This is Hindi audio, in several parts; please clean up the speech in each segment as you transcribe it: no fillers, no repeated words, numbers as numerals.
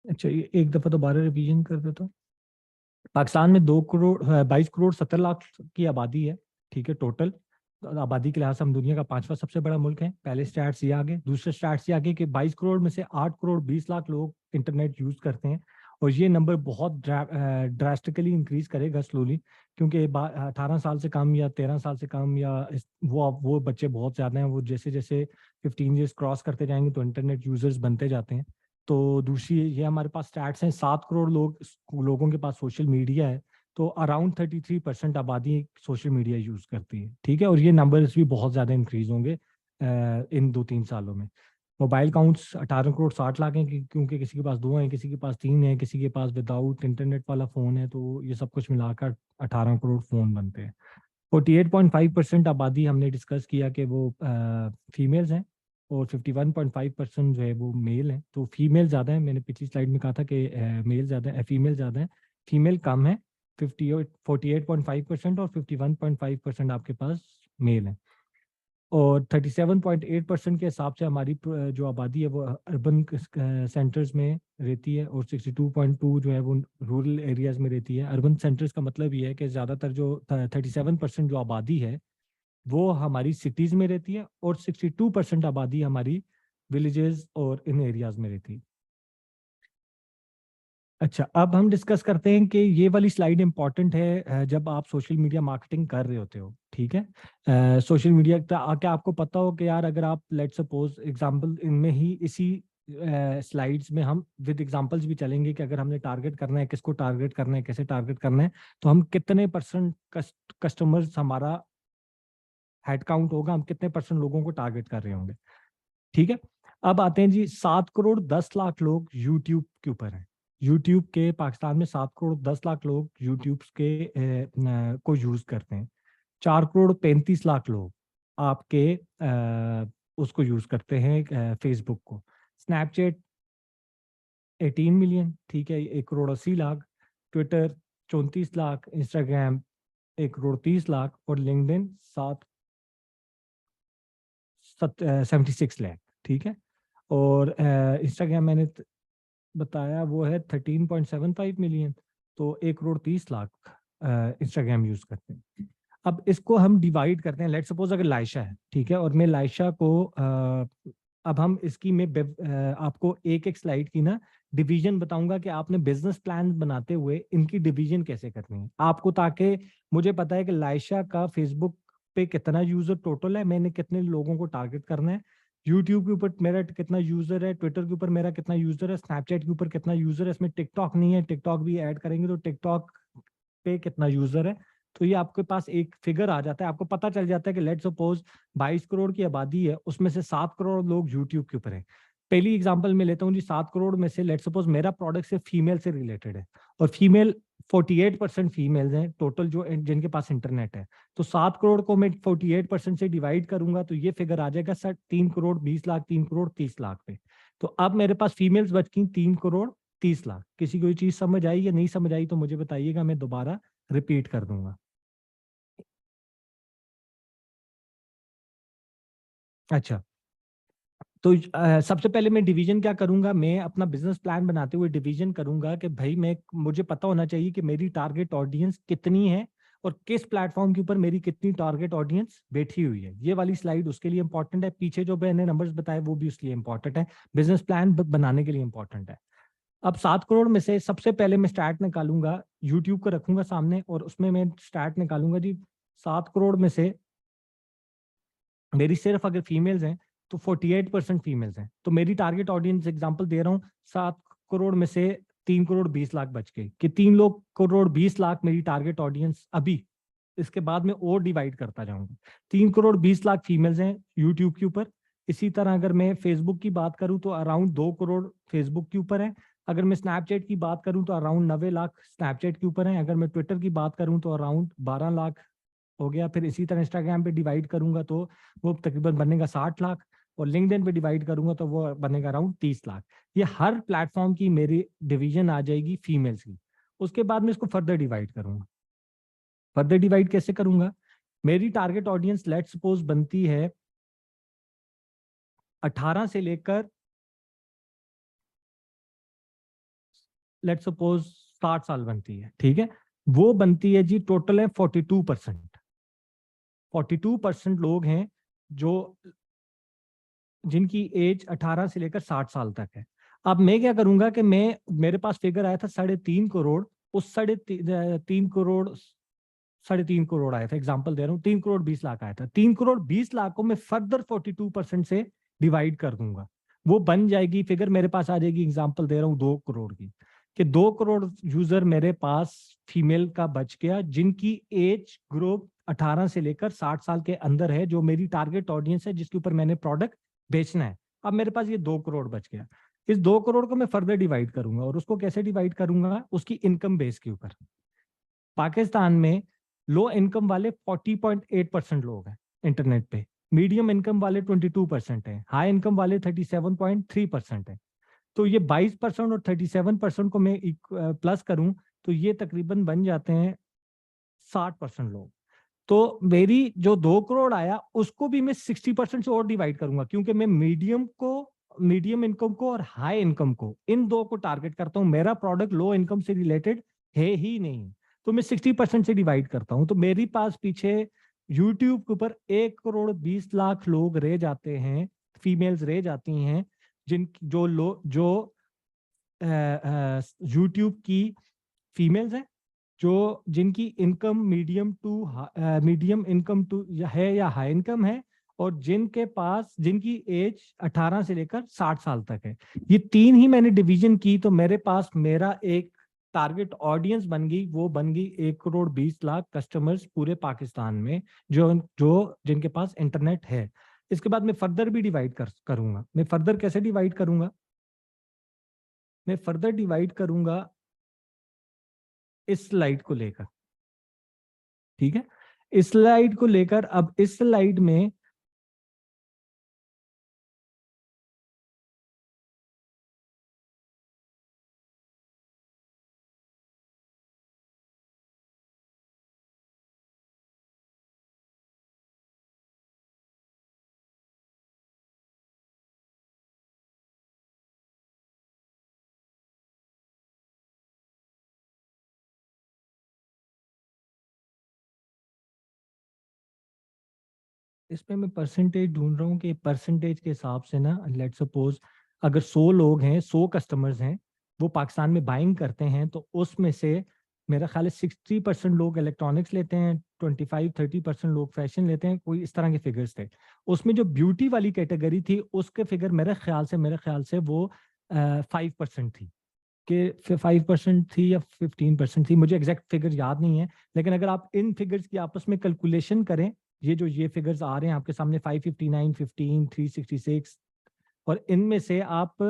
अच्छा, ये एक दफा दोबारा रिवीजन कर देता हूँ। पाकिस्तान में 22 करोड़ 70 लाख की आबादी है। ठीक है, टोटल आबादी के लिहाज से हम दुनिया का 5वां सबसे बड़ा मुल्क है। पहले स्टैट्स ये आगे, दूसरे स्टैट्स ये आगे कि 22 करोड़ में से 8 करोड़ 20 लाख लोग इंटरनेट यूज करते हैं। और ये नंबर बहुत ड्रास्टिकली इंक्रीज करेगा स्लोली, क्योंकि 18 साल से कम या 13 साल से कम या वो बच्चे बहुत ज्यादा हैं। वो जैसे जैसे 15 ईयर्स क्रॉस करते जाएंगे तो इंटरनेट यूजर्स बनते जाते हैं। तो दूसरी ये हमारे पास स्टैट्स हैं, 7 करोड़ लोगों के पास सोशल मीडिया है। तो अराउंड 33% आबादी सोशल मीडिया यूज करती है। ठीक है, और ये नंबर्स भी बहुत ज्यादा इंक्रीज होंगे इन 2-3 सालों में। मोबाइल काउंट्स 18 करोड़ 60 लाख हैं, क्योंकि किसी के पास दो हैं, किसी के पास तीन है, किसी के पास विदाउट इंटरनेट वाला फोन है। तो ये सब कुछ मिलाकर 18 करोड़ फोन बनते हैं। 48.5% आबादी हमने डिस्कस किया कि वो फीमेल्स हैं, और 51.5% जो है वो मेल हैं। तो फीमेल ज़्यादा है, मैंने पिछली स्लाइड में कहा था कि मेल ज़्यादा है, फीमेल ज़्यादा है। फीमेल कम है, 48.5% और 51.5% आपके पास मेल है। और 37.8% के हिसाब से हमारी जो आबादी है वो अर्बन सेंटर्स में रहती है, और 62.2 जो है वो रूरल एरियाज में रहती है। अर्बन सेंटर्स का मतलब ये है कि ज़्यादातर जो 37% जो आबादी है वो हमारी सिटीज़ में रहती है, और 62% आबादी हमारी विलेजेस और इन एरियाज में रहती है। अच्छा, अब हम डिस्कस करते हैं कि ये वाली स्लाइड इंपॉर्टेंट है जब आप सोशल मीडिया मार्केटिंग कर रहे होते हो। ठीक है, सोशल मीडिया क्या आपको पता हो कि यार, अगर आप लेट सपोज एग्जांपल इनमें ही इसी स्लाइड्स में हम विद एग्जांपल्स भी चलेंगे कि अगर हमने टारगेट करना है, किसको टारगेट करना है, कैसे टारगेट करना है, तो हम कितने परसेंट कस्टमर्स हमारा हेड काउंट होगा, हम कितने परसेंट लोगों को टारगेट कर रहे होंगे। ठीक है, अब आते हैं जी, 7 करोड़ 10 लाख लोग यूट्यूब के ऊपर हैं। यूट्यूब के पाकिस्तान में 7 करोड़ 10 लाख लोग यूट्यूब के को यूज करते हैं। 4 करोड़ 35 लाख लोग आपके उसको यूज करते हैं, फेसबुक को। स्नैपचैट 18 मिलियन, ठीक है, 1 करोड़ 80 लाख। ट्विटर 34 लाख। इंस्टाग्राम 1 करोड़ 30 लाख। और लिंक्डइन 76 लाख। ठीक है, और इंस्टाग्राम मैंने बताया वो है 13.75 मिलियन। तो 1 करोड़ 30 लाख इंस्टाग्राम यूज करते हैं। अब इसको हम डिवाइड करते हैं। लेट सपोज अगर लाइशा है, ठीक है, और मैं लाइशा को अब हम इसकी मैं आपको एक एक स्लाइड की ना डिवीजन बताऊंगा कि आपने बिजनेस प्लान बनाते हुए इनकी डिवीजन कैसे करनी है आपको, ताकि मुझे पता है कि लाइशा का फेसबुक पे कितना यूजर टोटल है, मैंने कितने लोगों को टारगेट करना है, यूट्यूब के ऊपर मेरा कितना यूजर है, ट्विटर के ऊपर मेरा कितना यूजर है, स्नैपचैट के ऊपर कितना यूजर है, इसमें टिकटॉक नहीं है, टिकटॉक भी ऐड करेंगे तो टिकटॉक पे कितना यूजर है। तो ये आपके पास एक फिगर आ जाता है, आपको पता चल जाता है कि लेट सपोज 22 करोड़ की आबादी है, उसमें से 7 करोड़ लोग यूट्यूब के ऊपर है। पहली एग्जांपल मैं लेता हूँ जी, 7 करोड़ में से लेट सपोज मेरा प्रोडक्ट सिर्फ फीमेल से रिलेटेड है, और फीमेल 48% फीमेल्स हैं टोटल जो जिनके पास इंटरनेट है। तो 7 करोड़ को मैं 48% से डिवाइड करूंगा तो ये फिगर आ जाएगा सर 3 करोड़ 20 लाख, 3 करोड़ 30 लाख पे। तो अब मेरे पास फीमेल्स बच गई 3 करोड़ 30 लाख। किसी को ये चीज समझ आई या नहीं समझ आई तो मुझे बताइएगा, मैं दोबारा रिपीट कर दूंगा। अच्छा, तो सबसे पहले मैं डिवीजन क्या करूंगा, मैं अपना बिजनेस प्लान बनाते हुए डिवीजन करूंगा कि भाई मैं मुझे पता होना चाहिए कि मेरी टारगेट ऑडियंस कितनी है, और किस प्लेटफॉर्म के ऊपर मेरी कितनी टारगेट ऑडियंस बैठी हुई है। ये वाली स्लाइड उसके लिए इंपॉर्टेंट है, पीछे जो मैंने नंबर्स बताए वो भी उसके लिए इंपॉर्टेंट है, बिजनेस प्लान बनाने के लिए इंपॉर्टेंट है। अब 7 करोड़ में से सबसे पहले मैं स्टार्ट निकालूंगा, यूट्यूब को रखूंगा सामने और उसमें मैं स्टार्ट निकालूंगा जी। 7 करोड़ में से मेरी सिर्फ अगर फीमेल्स हैं तो 48% फीमेल्स हैं, तो मेरी टारगेट ऑडियंस एग्जांपल दे रहा हूँ, 7 करोड़ में से 3 करोड़ 20 लाख बच गए कि 3 करोड़ 20 लाख मेरी टारगेट ऑडियंस अभी। इसके बाद में और डिवाइड करता जाऊंगा। 3 करोड़ 20 लाख फीमेल्स हैं यूट्यूब के ऊपर। इसी तरह अगर मैं फेसबुक की बात करूं तो अराउंड 2 करोड़ फेसबुक के ऊपर है। अगर मैं स्नैपचैट की बात करूं तो अराउंड 90 लाख स्नैपचैट के ऊपर है। अगर मैं ट्विटर की बात करूं तो अराउंड 12 लाख हो गया। फिर इसी तरह इंस्टाग्राम पे डिवाइड करूंगा तो वो तकरीबन बनेगा 60 लाख। और लिंक्डइन पे डिवाइड करूंगा तो वो बनेगा अराउंड 30 लाख। ये हर प्लेटफॉर्म की मेरी डिवीजन आ जाएगी फीमेल्स की। उसके बाद में इसको फर्दर डिवाइड करूंगा। फर्दर डिवाइड कैसे करूंगा, मेरी टारगेट ऑडियंस लेट सपोज बनती है 18 से लेकर लेट्स सपोज 60 साल बनती है, ठीक है, वो बनती है जी, टोटल है 42%। 42% लोग हैं जो जिनकी एज 18 से लेकर 60 साल तक है। अब मैं क्या करूंगा कि मेरे पास फिगर आया था 3.5 करोड़, उस 3.5 करोड़, 3.5 करोड़ आया था, एग्जांपल दे रहा हूँ, 3.20 करोड़ आया था, 3.20 करोड़ को मैं फर्दर 42% से डिवाइड कर दूंगा, वो बन जाएगी फिगर, मेरे पास आ जाएगी, एग्जांपल दे रहा हूँ 2 करोड़ की, कि 2 करोड़ यूजर मेरे पास फीमेल का बच गया जिनकी एज ग्रुप 18 से लेकर 60 साल के अंदर है, जो मेरी टारगेट ऑडियंस है जिसके ऊपर मैंने प्रोडक्ट बेचना है। अब मेरे पास ये 2 करोड़ बच गया, इस 2 करोड़ को मैं फर्दर डिवाइड करूंगा, और उसको कैसे डिवाइड करूंगा, उसकी इनकम बेस के ऊपर। पाकिस्तान में लो इनकम वाले 40.8% लोग हैं इंटरनेट पे, मीडियम इनकम वाले 22% हैं, हाई इनकम वाले 37.3% हैं। तो ये 22% और 37% को मैं प्लस करूं तो ये तकरीबन बन जाते हैं 60% लोग। तो मेरी जो 2 करोड़ आया उसको भी मैं 60% से और डिवाइड करूंगा, क्योंकि मैं मीडियम इनकम को और हाई इनकम को, इन दो को टारगेट करता हूं, मेरा प्रोडक्ट लो इनकम से रिलेटेड है ही नहीं। तो मैं 60% से डिवाइड करता हूं, तो मेरे पास पीछे यूट्यूब के ऊपर 1.20 करोड़ लोग रह जाते हैं, फीमेल्स रह जाती हैं, जिन जो लो जो यूट्यूब की फीमेल्स हैं, जो जिनकी इनकम मीडियम इनकम टू है या हाई इनकम है, और जिनकी एज 18 से लेकर 60 साल तक है। ये तीन ही मैंने डिवीजन की, तो मेरे पास मेरा एक टारगेट ऑडियंस बन गई, वो बन गई 1.20 करोड़ कस्टमर्स पूरे पाकिस्तान में, जो जो जिनके पास इंटरनेट है। इसके बाद मैं फर्दर भी डिवाइड करूंगा। मैं फर्दर कैसे डिवाइड करूंगा, मैं फर्दर डिवाइड करूंगा इस स्लाइड को लेकर, ठीक है, इस स्लाइड को लेकर। अब इस स्लाइड में इसमें मैं परसेंटेज ढूंढ रहा हूँ कि परसेंटेज के हिसाब से ना, लेट सपोज अगर 100 लोग हैं, 100 कस्टमर्स हैं, वो पाकिस्तान में बाइंग करते हैं, तो उसमें से मेरा ख्याल है 60% लोग इलेक्ट्रॉनिक्स लेते हैं, 25-30% लोग फैशन लेते हैं, कोई इस तरह के फिगर्स थे। उसमें जो ब्यूटी वाली कैटेगरी थी उसके फिगर मेरे ख्याल से वो 5% थी, कि 5% थी या 15% थी, मुझे एग्जैक्ट फिगर याद नहीं है। लेकिन अगर आप इन फिगर्स की आपस में कैलकुलेशन करें, ये फिगर्स आ रहे हैं आपके सामने, 559, 15, 366, और इनमें से आप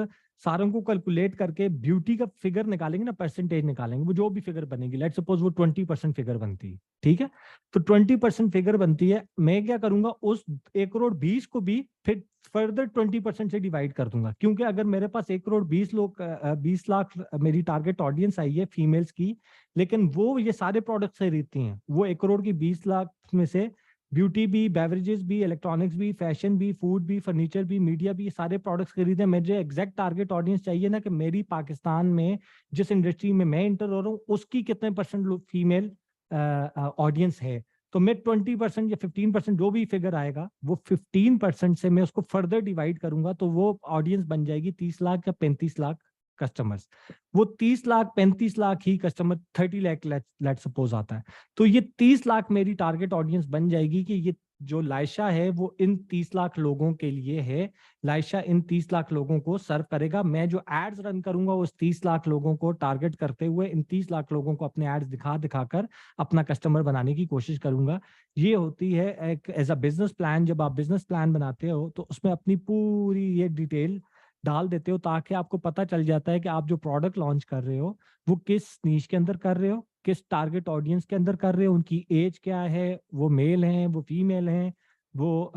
सारों को कैलकुलेट करके ब्यूटी का फिगर निकालेंगे ना, परसेंटेज निकालेंगे, वो जो भी फिगर बनेगी, लेट सपोज वो 20% फिगर बनती है, ठीक है, तो 20% फिगर बनती है। मैं क्या करूंगा, उस 1.20 करोड़ को भी फिर फर्दर 20% से डिवाइड कर दूंगा, क्योंकि अगर मेरे पास 1.20 करोड़ मेरी टारगेट ऑडियंस आई है फीमेल्स की, लेकिन वो ये सारे प्रोडक्ट खरीदती हैं, वो 1.20 करोड़ में से ब्यूटी भी, बेवरेजेस भी, इलेक्ट्रॉनिक्स भी, फैशन भी, फूड भी, फर्नीचर भी, मीडिया भी, सारे प्रोडक्ट्स खरीदे। मुझे एग्जैक्ट टारगेट ऑडियंस चाहिए ना, कि मेरी पाकिस्तान में जिस इंडस्ट्री में मैं इंटर हो रहा हूँ उसकी कितने परसेंट फीमेल ऑडियंस है। तो मैं 20% या 15%, जो भी फिगर आएगा, वो 15% से मैं उसको फर्दर डिवाइड करूंगा, तो वो ऑडियंस बन जाएगी 30 लाख या 35 लाख कस्टमर्स। वो 30 लाख 35 लाख ही कस्टमर 30 लाख लेट सपोज आता है, तो ये 30 लाख मेरी टारगेट ऑडियंस बन जाएगी, कि ये जो लायशा है वो इन 30 लाख लोगों के लिए है। लायशा इन 30 लाख लोगों को सर्व करेगा। मैं जो एड्स रन करूंगा उस 30 लाख लोगों को टारगेट करते हुए इन 30 लाख लोगों को अपने एड्स दिखा दिखाकर अपना कस्टमर बनाने की कोशिश करूंगा। ये होती है एक एज अ बिजनेस प्लान। जब आप बिजनेस प्लान बनाते हो तो उसमें अपनी पूरी ये डिटेल डाल देते हो, ताकि आपको पता चल जाता है कि आप जो प्रोडक्ट लॉन्च कर रहे हो वो किस नीश के अंदर कर रहे हो, किस टारगेट ऑडियंस के अंदर कर रहे हो, उनकी एज क्या है, वो मेल हैं, वो फीमेल हैं, वो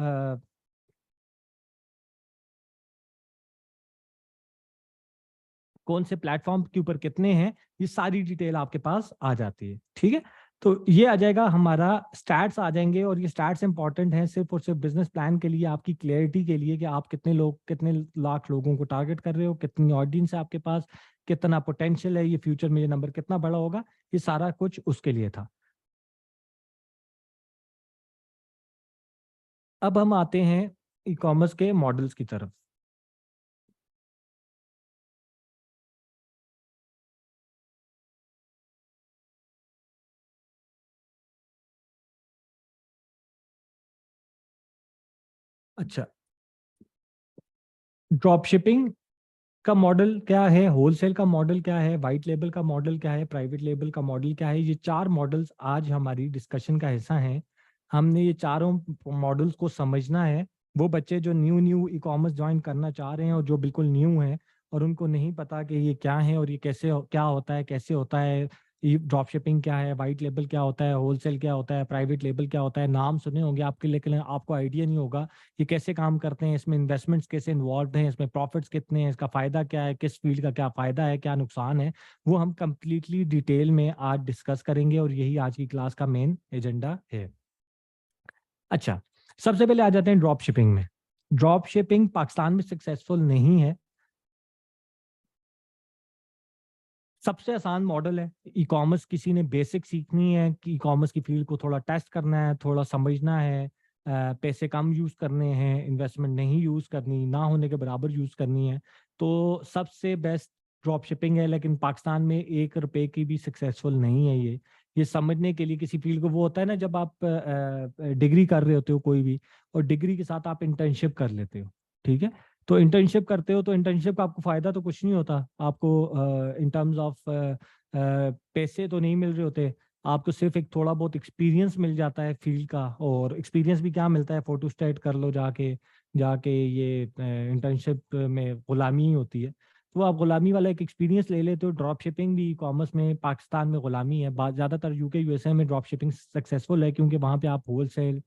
कौन से प्लेटफॉर्म के ऊपर कितने हैं, ये सारी डिटेल आपके पास आ जाती है, ठीक है। तो ये आ जाएगा, हमारा स्टैट्स आ जाएंगे, और ये स्टैट्स इंपॉर्टेंट हैं सिर्फ और सिर्फ बिजनेस प्लान के लिए, आपकी क्लैरिटी के लिए कि आप कितने लोग, कितने लाख लोगों को टारगेट कर रहे हो, कितनी ऑडियंस है आपके पास, कितना पोटेंशियल है, ये फ्यूचर में ये नंबर कितना बड़ा होगा, ये सारा कुछ उसके लिए था। अब हम आते हैं ई कॉमर्स के मॉडल्स की तरफ। अच्छा, ड्रॉप शिपिंग का मॉडल क्या है, होलसेल का मॉडल क्या है, वाइट लेबल का मॉडल क्या है, प्राइवेट लेबल का मॉडल क्या है, ये चार मॉडल्स आज हमारी डिस्कशन का हिस्सा हैं। हमने ये चारों मॉडल्स को समझना है। वो बच्चे जो new new e commerce join करना चाह रहे हैं और जो बिल्कुल न्यू हैं और उनको नहीं पता कि ये क्या है और ये कैसे क्या होता है, कैसे होता है, ये ड्रॉप शिपिंग क्या है, वाइट लेबल क्या होता है, होलसेल क्या होता है, प्राइवेट लेबल क्या होता है, नाम सुने होंगे आपके, लेकिन आपको आइडिया नहीं होगा ये कैसे काम करते हैं, इसमें इन्वेस्टमेंट्स कैसे इन्वॉल्व हैं, इसमें प्रॉफिट्स कितने हैं, इसका फ़ायदा क्या है, किस फील्ड का क्या फ़ायदा है, क्या नुकसान है, वो हम कंप्लीटली डिटेल में आज डिस्कस करेंगे और यही आज की क्लास का मेन एजेंडा है। अच्छा, सबसे पहले आ जाते हैं ड्रॉप शिपिंग में। ड्रॉप शिपिंग पाकिस्तान में सक्सेसफुल नहीं है। सबसे आसान मॉडल है। ई कॉमर्स किसी ने बेसिक सीखनी है कि ई कॉमर्स की फील्ड को थोड़ा टेस्ट करना है, थोड़ा समझना है, पैसे कम यूज़ करने हैं, इन्वेस्टमेंट नहीं यूज़ करनी, ना होने के बराबर यूज़ करनी है, तो सबसे बेस्ट ड्रॉप शिपिंग है। लेकिन पाकिस्तान में 1 रुपए की भी सक्सेसफुल नहीं है ये समझने के लिए किसी फील्ड को, वो होता है ना जब आप डिग्री कर रहे होते हो कोई भी, और डिग्री के साथ आप इंटर्नशिप कर लेते हो, ठीक है? तो इंटर्नशिप करते हो तो इंटर्नशिप का आपको फायदा तो कुछ नहीं होता आपको, इन टर्म्स ऑफ पैसे तो नहीं मिल रहे होते आपको, सिर्फ एक थोड़ा बहुत एक्सपीरियंस मिल जाता है फील्ड का। और एक्सपीरियंस भी क्या मिलता है, फोटो स्टेट कर लो जाके जाके ये इंटर्नशिप में गुलामी ही होती है, तो आप गुलामी वाला एक एक्सपीरियंस ले लेते हो। ड्रॉप शिपिंग भी ई कॉमर्स में पाकिस्तान में गुलामी है। ज़्यादातर यूके यूएसए में ड्रॉप शिपिंग सक्सेसफुल है क्योंकि वहाँ पे आप wholesale,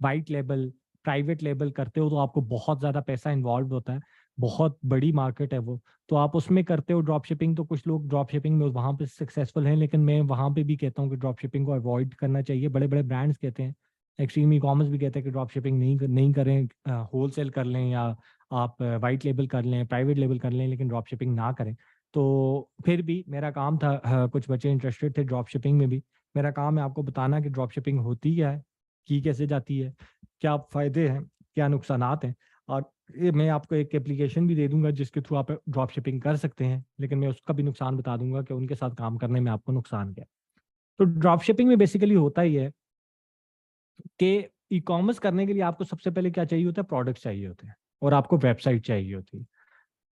white label, private label करते हो तो आपको बहुत ज़्यादा पैसा इन्वॉल्व होता है, बहुत बड़ी मार्केट है वो, तो आप उसमें करते हो ड्रॉप शिपिंग। तो कुछ लोग ड्रॉप शिपिंग में वहाँ पे सक्सेसफुल हैं, लेकिन मैं वहाँ पे भी कहता हूँ कि ड्रॉप शिपिंग को अवॉइड करना चाहिए। बड़े बड़े ब्रांड्स कहते हैं, एक्सट्रीम ई कॉमर्स भी कहते हैं कि ड्रॉप शिपिंग नहीं करें, होलसेल कर लें या आप वाइट लेबल कर लें, प्राइवेट लेबल कर लें, लेकिन ड्रॉप शिपिंग ना करें। तो फिर भी मेरा काम था, कुछ बच्चे इंटरेस्टेड थे ड्रॉप शिपिंग में भी, मेरा काम है आपको बताना कि ड्रॉप शिपिंग होती क्या है, की कैसे जाती है, क्या फ़ायदे हैं, क्या नुकसानात हैं। और ये मैं आपको एक एप्लीकेशन भी दे दूँगा जिसके थ्रू आप ड्रॉप शिपिंग कर सकते हैं, लेकिन मैं उसका भी नुकसान बता दूँगा कि उनके साथ काम करने में आपको नुकसान क्या है। तो ड्रॉप शिपिंग में बेसिकली होता ही है कि ई-कॉमर्स करने के लिए आपको सबसे पहले क्या चाहिए होता है, प्रोडक्ट्स चाहिए होते हैं और आपको वेबसाइट चाहिए होती है।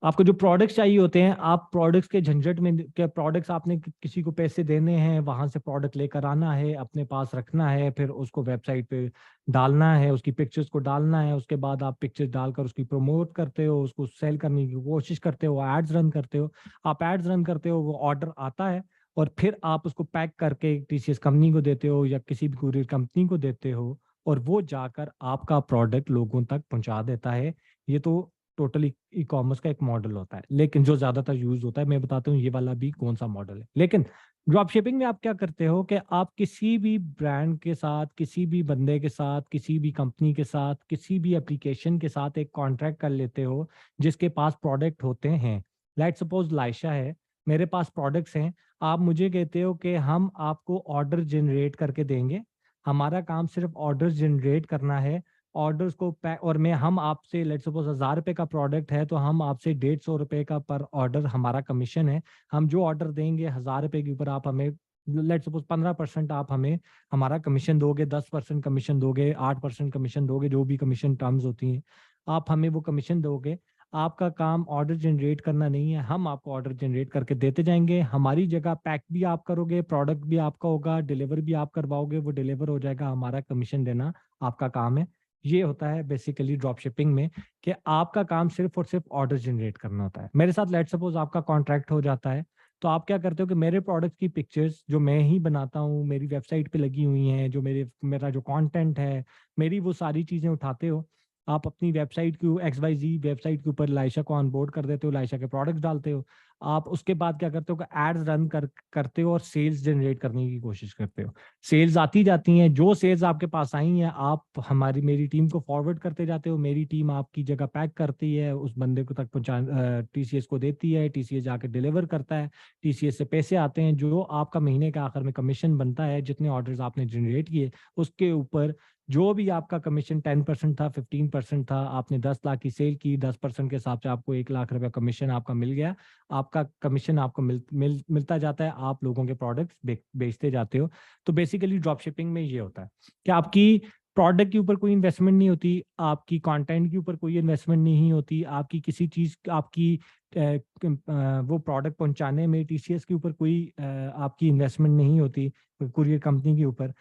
आपको जो प्रोडक्ट्स चाहिए होते हैं, आप प्रोडक्ट्स के झंझट में, क्या प्रोडक्ट्स आपने किसी को पैसे देने हैं, वहां से प्रोडक्ट लेकर आना है, अपने पास रखना है, फिर उसको वेबसाइट पे डालना है, उसकी पिक्चर्स को डालना है, उसके बाद आप पिक्चर्स डालकर उसकी प्रमोट करते हो, उसको सेल करने की कोशिश करते हो, एड्स रन करते हो। आप एड्स रन करते हो, वो ऑर्डर आता है और फिर आप उसको पैक करके टीसीएस कंपनी को देते हो या किसी भी कुरियर कंपनी को देते हो, और वो जाकर आपका प्रोडक्ट लोगों तक पहुंचा देता है। ये तो टोटली ई कॉमर्स का एक मॉडल होता है, लेकिन जो ज्यादातर यूज होता है, मैं बताता हूँ ये वाला भी कौन सा मॉडल है। लेकिन ड्रॉप शिपिंग में आप क्या करते हो कि आप किसी भी ब्रांड के साथ, किसी भी बंदे के साथ, किसी भी कंपनी के साथ, किसी भी एप्लीकेशन के साथ एक कॉन्ट्रैक्ट कर लेते हो जिसके पास प्रोडक्ट होते हैं। लेट्स सपोज लाइशा है, मेरे पास प्रोडक्ट्स हैं, आप मुझे कहते हो कि हम आपको ऑर्डर जनरेट करके देंगे, हमारा काम सिर्फ ऑर्डर जनरेट करना है, ऑर्डर्स को पैक, और मैं हम आपसे लेट सपोज 1000 रुपये का प्रोडक्ट है तो हम आपसे 150 रुपये का पर ऑर्डर हमारा कमीशन है। हम जो ऑर्डर देंगे 1000 रुपये के ऊपर आप हमें लेट सपोज 15% आप हमें हमारा कमीशन दोगे, 10% कमीशन दोगे, 8% कमीशन दोगे, जो भी कमीशन टर्म्स होती हैं आप हमें वो कमीशन दोगे। आपका काम ऑर्डर जनरेट करना नहीं है, हम आपको ऑर्डर जनरेट करके देते जाएंगे, हमारी जगह पैक भी आप करोगे, प्रोडक्ट भी आपका होगा, डिलीवर भी आप करवाओगे, वो डिलीवर हो जाएगा, हमारा कमीशन देना आपका काम है। ये होता है बेसिकली ड्रॉप शिपिंग में, कि आपका काम सिर्फ और सिर्फ ऑर्डर जनरेट करना होता है। मेरे साथ लेट सपोज आपका कॉन्ट्रैक्ट हो जाता है, तो आप क्या करते हो कि मेरे प्रोडक्ट की पिक्चर्स जो मैं ही बनाता हूँ, मेरी वेबसाइट पे लगी हुई हैं, जो मेरा जो कंटेंट है, मेरी वो सारी चीज़ें उठाते हो, आप अपनी वेबसाइट की XYZ वेबसाइट के ऊपर लाइशा को ऑनबोर्ड कर देते हो, लाइशा के प्रोडक्ट्स डालते हो। आप उसके बाद क्या करते हो कि एड्स रन करते हो और सेल्स जनरेट करने की कोशिश करते हो। सेल्स आती जाती हैं, जो सेल्स आपके पास आई हैं आप हमारी मेरी टीम को फॉरवर्ड करते जाते हो, मेरी टीम आपकी जगह पैक करती है, उस बंदे को तक पहुंचा टीसीएस को देती है, टीसीएस जाके डिलीवर करता है, टीसीएस से पैसे आते हैं, जो आपका महीने के आखिर में कमीशन बनता है जितने ऑर्डर्स आपने जनरेट किए उसके ऊपर जो भी आपका कमीशन 10% था, 15% था, आपने 10 लाख की सेल की, 10% के हिसाब से आपको 1 लाख रुपया कमीशन आपका मिल गया। आपका कमीशन आपको मिलता जाता है, आप लोगों के प्रोडक्ट्स बेचते जाते हो। तो बेसिकली ड्रॉप शिपिंग में ये होता है कि आपकी प्रोडक्ट के ऊपर कोई इन्वेस्टमेंट नहीं होती, आपकी कंटेंट के ऊपर कोई इन्वेस्टमेंट नहीं होती, आपकी किसी चीज़ आपकी वो प्रोडक्ट पहुंचाने में टीसीएस के ऊपर कोई आपकी इन्वेस्टमेंट नहीं होती, कुरियर कंपनी के ऊपर।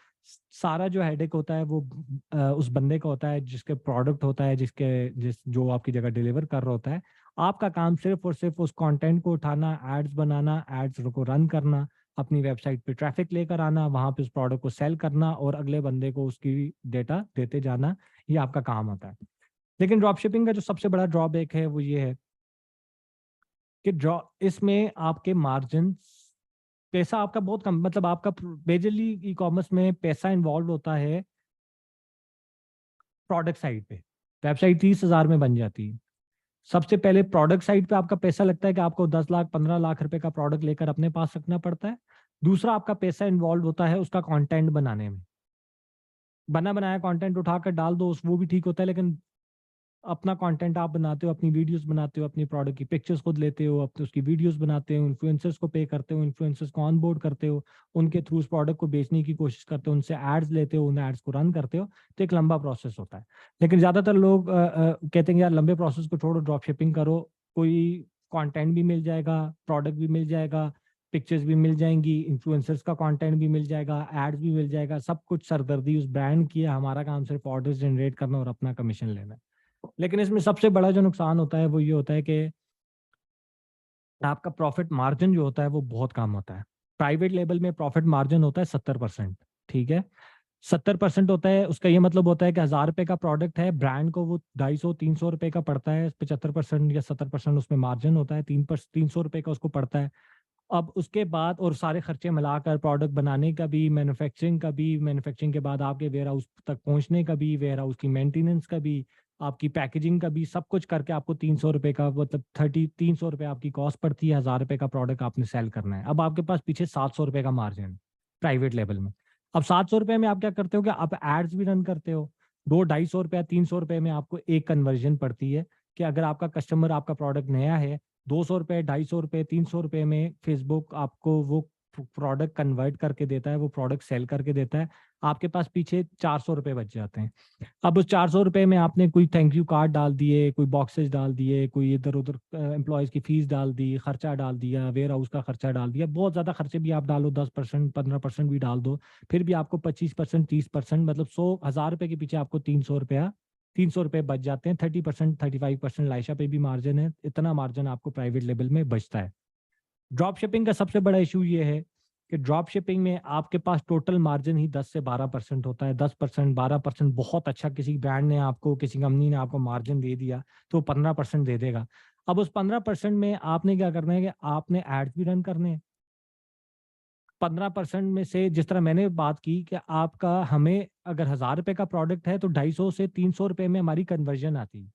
सारा जो हेडेक होता है वो उस बंदे का होता है जिसके प्रोडक्ट होता है, जो आपकी जगह डिलीवर कर रहा होता है। आपका काम सिर्फ और सिर्फ उस कंटेंट को उठाना, एड्स बनाना, एड्स को रन करना, अपनी वेबसाइट पे ट्रैफिक लेकर आना, वहां पे उस प्रोडक्ट को सेल करना और अगले बंदे को उसकी डेटा देते जाना, ये आपका काम होता है। लेकिन ड्रॉप शिपिंग का जो सबसे बड़ा ड्रॉबैक है वो ये है कि इसमें आपके मार्जिन, पैसा आपका बहुत कम, मतलब आपका मेजरली ई कॉमर्स में पैसा इन्वॉल्व होता है प्रोडक्ट साइड पे। वेबसाइट 30,000 में बन जाती है। सबसे पहले प्रोडक्ट साइड पे आपका पैसा लगता है कि आपको 10 लाख 15 लाख रुपए का प्रोडक्ट लेकर अपने पास रखना पड़ता है। दूसरा आपका पैसा इन्वॉल्व होता है उसका कंटेंट बनाने में। बना बनाया कंटेंट उठाकर डाल दो, वो भी ठीक होता है, लेकिन अपना कंटेंट आप बनाते हो, अपनी वीडियोस बनाते हो, अपनी प्रोडक्ट की पिक्चर्स खुद लेते हो, अपने उसकी वीडियोस बनाते हो, इन्फ्लुएंसर्स को पे करते हो, इन्फ्लुएंसर्स को ऑन बोर्ड करते हो, उनके थ्रू उस प्रोडक्ट को बेचने की कोशिश करते हो, उनसे एड्स लेते हो, उन एड्स को रन करते हो। तो एक लंबा प्रोसेस होता है। लेकिन ज़्यादातर लोग कहते हैं यार लंबे प्रोसेस को छोड़ो, ड्रॉप शिपिंग करो, कोई कंटेंट भी मिल जाएगा, प्रोडक्ट भी मिल जाएगा, पिक्चर्स भी मिल जाएंगी, इन्फ्लुएंसर्स का कंटेंट भी मिल जाएगा, एड्स भी मिल जाएगा, सब कुछ सरदर्दी उस ब्रांड की है, हमारा काम सिर्फ ऑर्डर्स जनरेट करना और अपना कमीशन लेना है। लेकिन इसमें सबसे बड़ा जो नुकसान होता है वो ये होता है कि आपका प्रॉफिट मार्जिन जो होता है वो बहुत कम होता है। प्राइवेट लेवल में प्रॉफिट मार्जिन होता है 70%। ठीक है, 70% होता है। उसका ये मतलब होता है कि 1,000 रुपए का प्रोडक्ट है, ब्रांड को वो 250-300 रुपए का पड़ता है, 75% या 70% उसमें मार्जिन होता है, 300 रुपए का उसको पड़ता है। अब उसके बाद और सारे खर्चे मिलाकर प्रोडक्ट बनाने का भी, मैन्युफैक्चरिंग के बाद आपके वेयर हाउस तक पहुंचने का भी, वेयर हाउस की मेंटेनेंस का भी, आपकी पैकेजिंग का भी, सब कुछ करके आपको 300 रुपए का, मतलब 300 रुपए आपकी कॉस्ट पड़ती है। 1,000 रुपए का प्रोडक्ट आपने सेल करना है। अब आपके पास पीछे 700 रुपए का मार्जिन प्राइवेट लेवल में। अब 700 रुपए में आप क्या करते हो कि आप एड्स भी रन करते हो। 200-250 रुपया 300 रुपए में आपको एक कन्वर्जन पड़ती है कि अगर आपका कस्टमर आपका प्रोडक्ट नया है, 200 रुपए, 250 रुपए, 300 रुपए में फेसबुक आपको वो प्रोडक्ट कन्वर्ट करके देता है, वो प्रोडक्ट सेल करके देता है। आपके पास पीछे 400 रुपए बच जाते हैं। अब उस 400 रुपए में आपने कोई थैंक यू कार्ड डाल दिए, कोई बॉक्सेस डाल दिए, कोई इधर उधर एम्प्लॉयज़ की फीस डाल दी, खर्चा डाल दिया, वेयर हाउस का खर्चा डाल दिया, बहुत ज़्यादा खर्चे भी आप डालो, 10% 15% भी डाल दो, फिर भी आपको 25% 30%, मतलब 1,000 रुपए के पीछे आपको 300 रुपए बच जाते हैं। 30% 35% लाइशा पे भी मार्जिन है। इतना मार्जिन आपको प्राइवेट लेवल में बचता है। ड्रॉप शिपिंग का सबसे बड़ा इशू ये है कि ड्रॉप शिपिंग में आपके पास टोटल मार्जिन ही 10 से 12% होता है। 10% 12% बहुत अच्छा, किसी ब्रांड ने आपको, किसी कंपनी ने आपको मार्जिन दे दिया तो 15% दे देगा। अब उस 15% में आपने क्या करना है कि आपने एड्स भी रन करने हैं। 15% में से जिस तरह मैंने बात की कि आपका, हमें अगर 1,000 रुपए का प्रोडक्ट है तो 250 से 300 रुपए में हमारी कन्वर्जन आती है।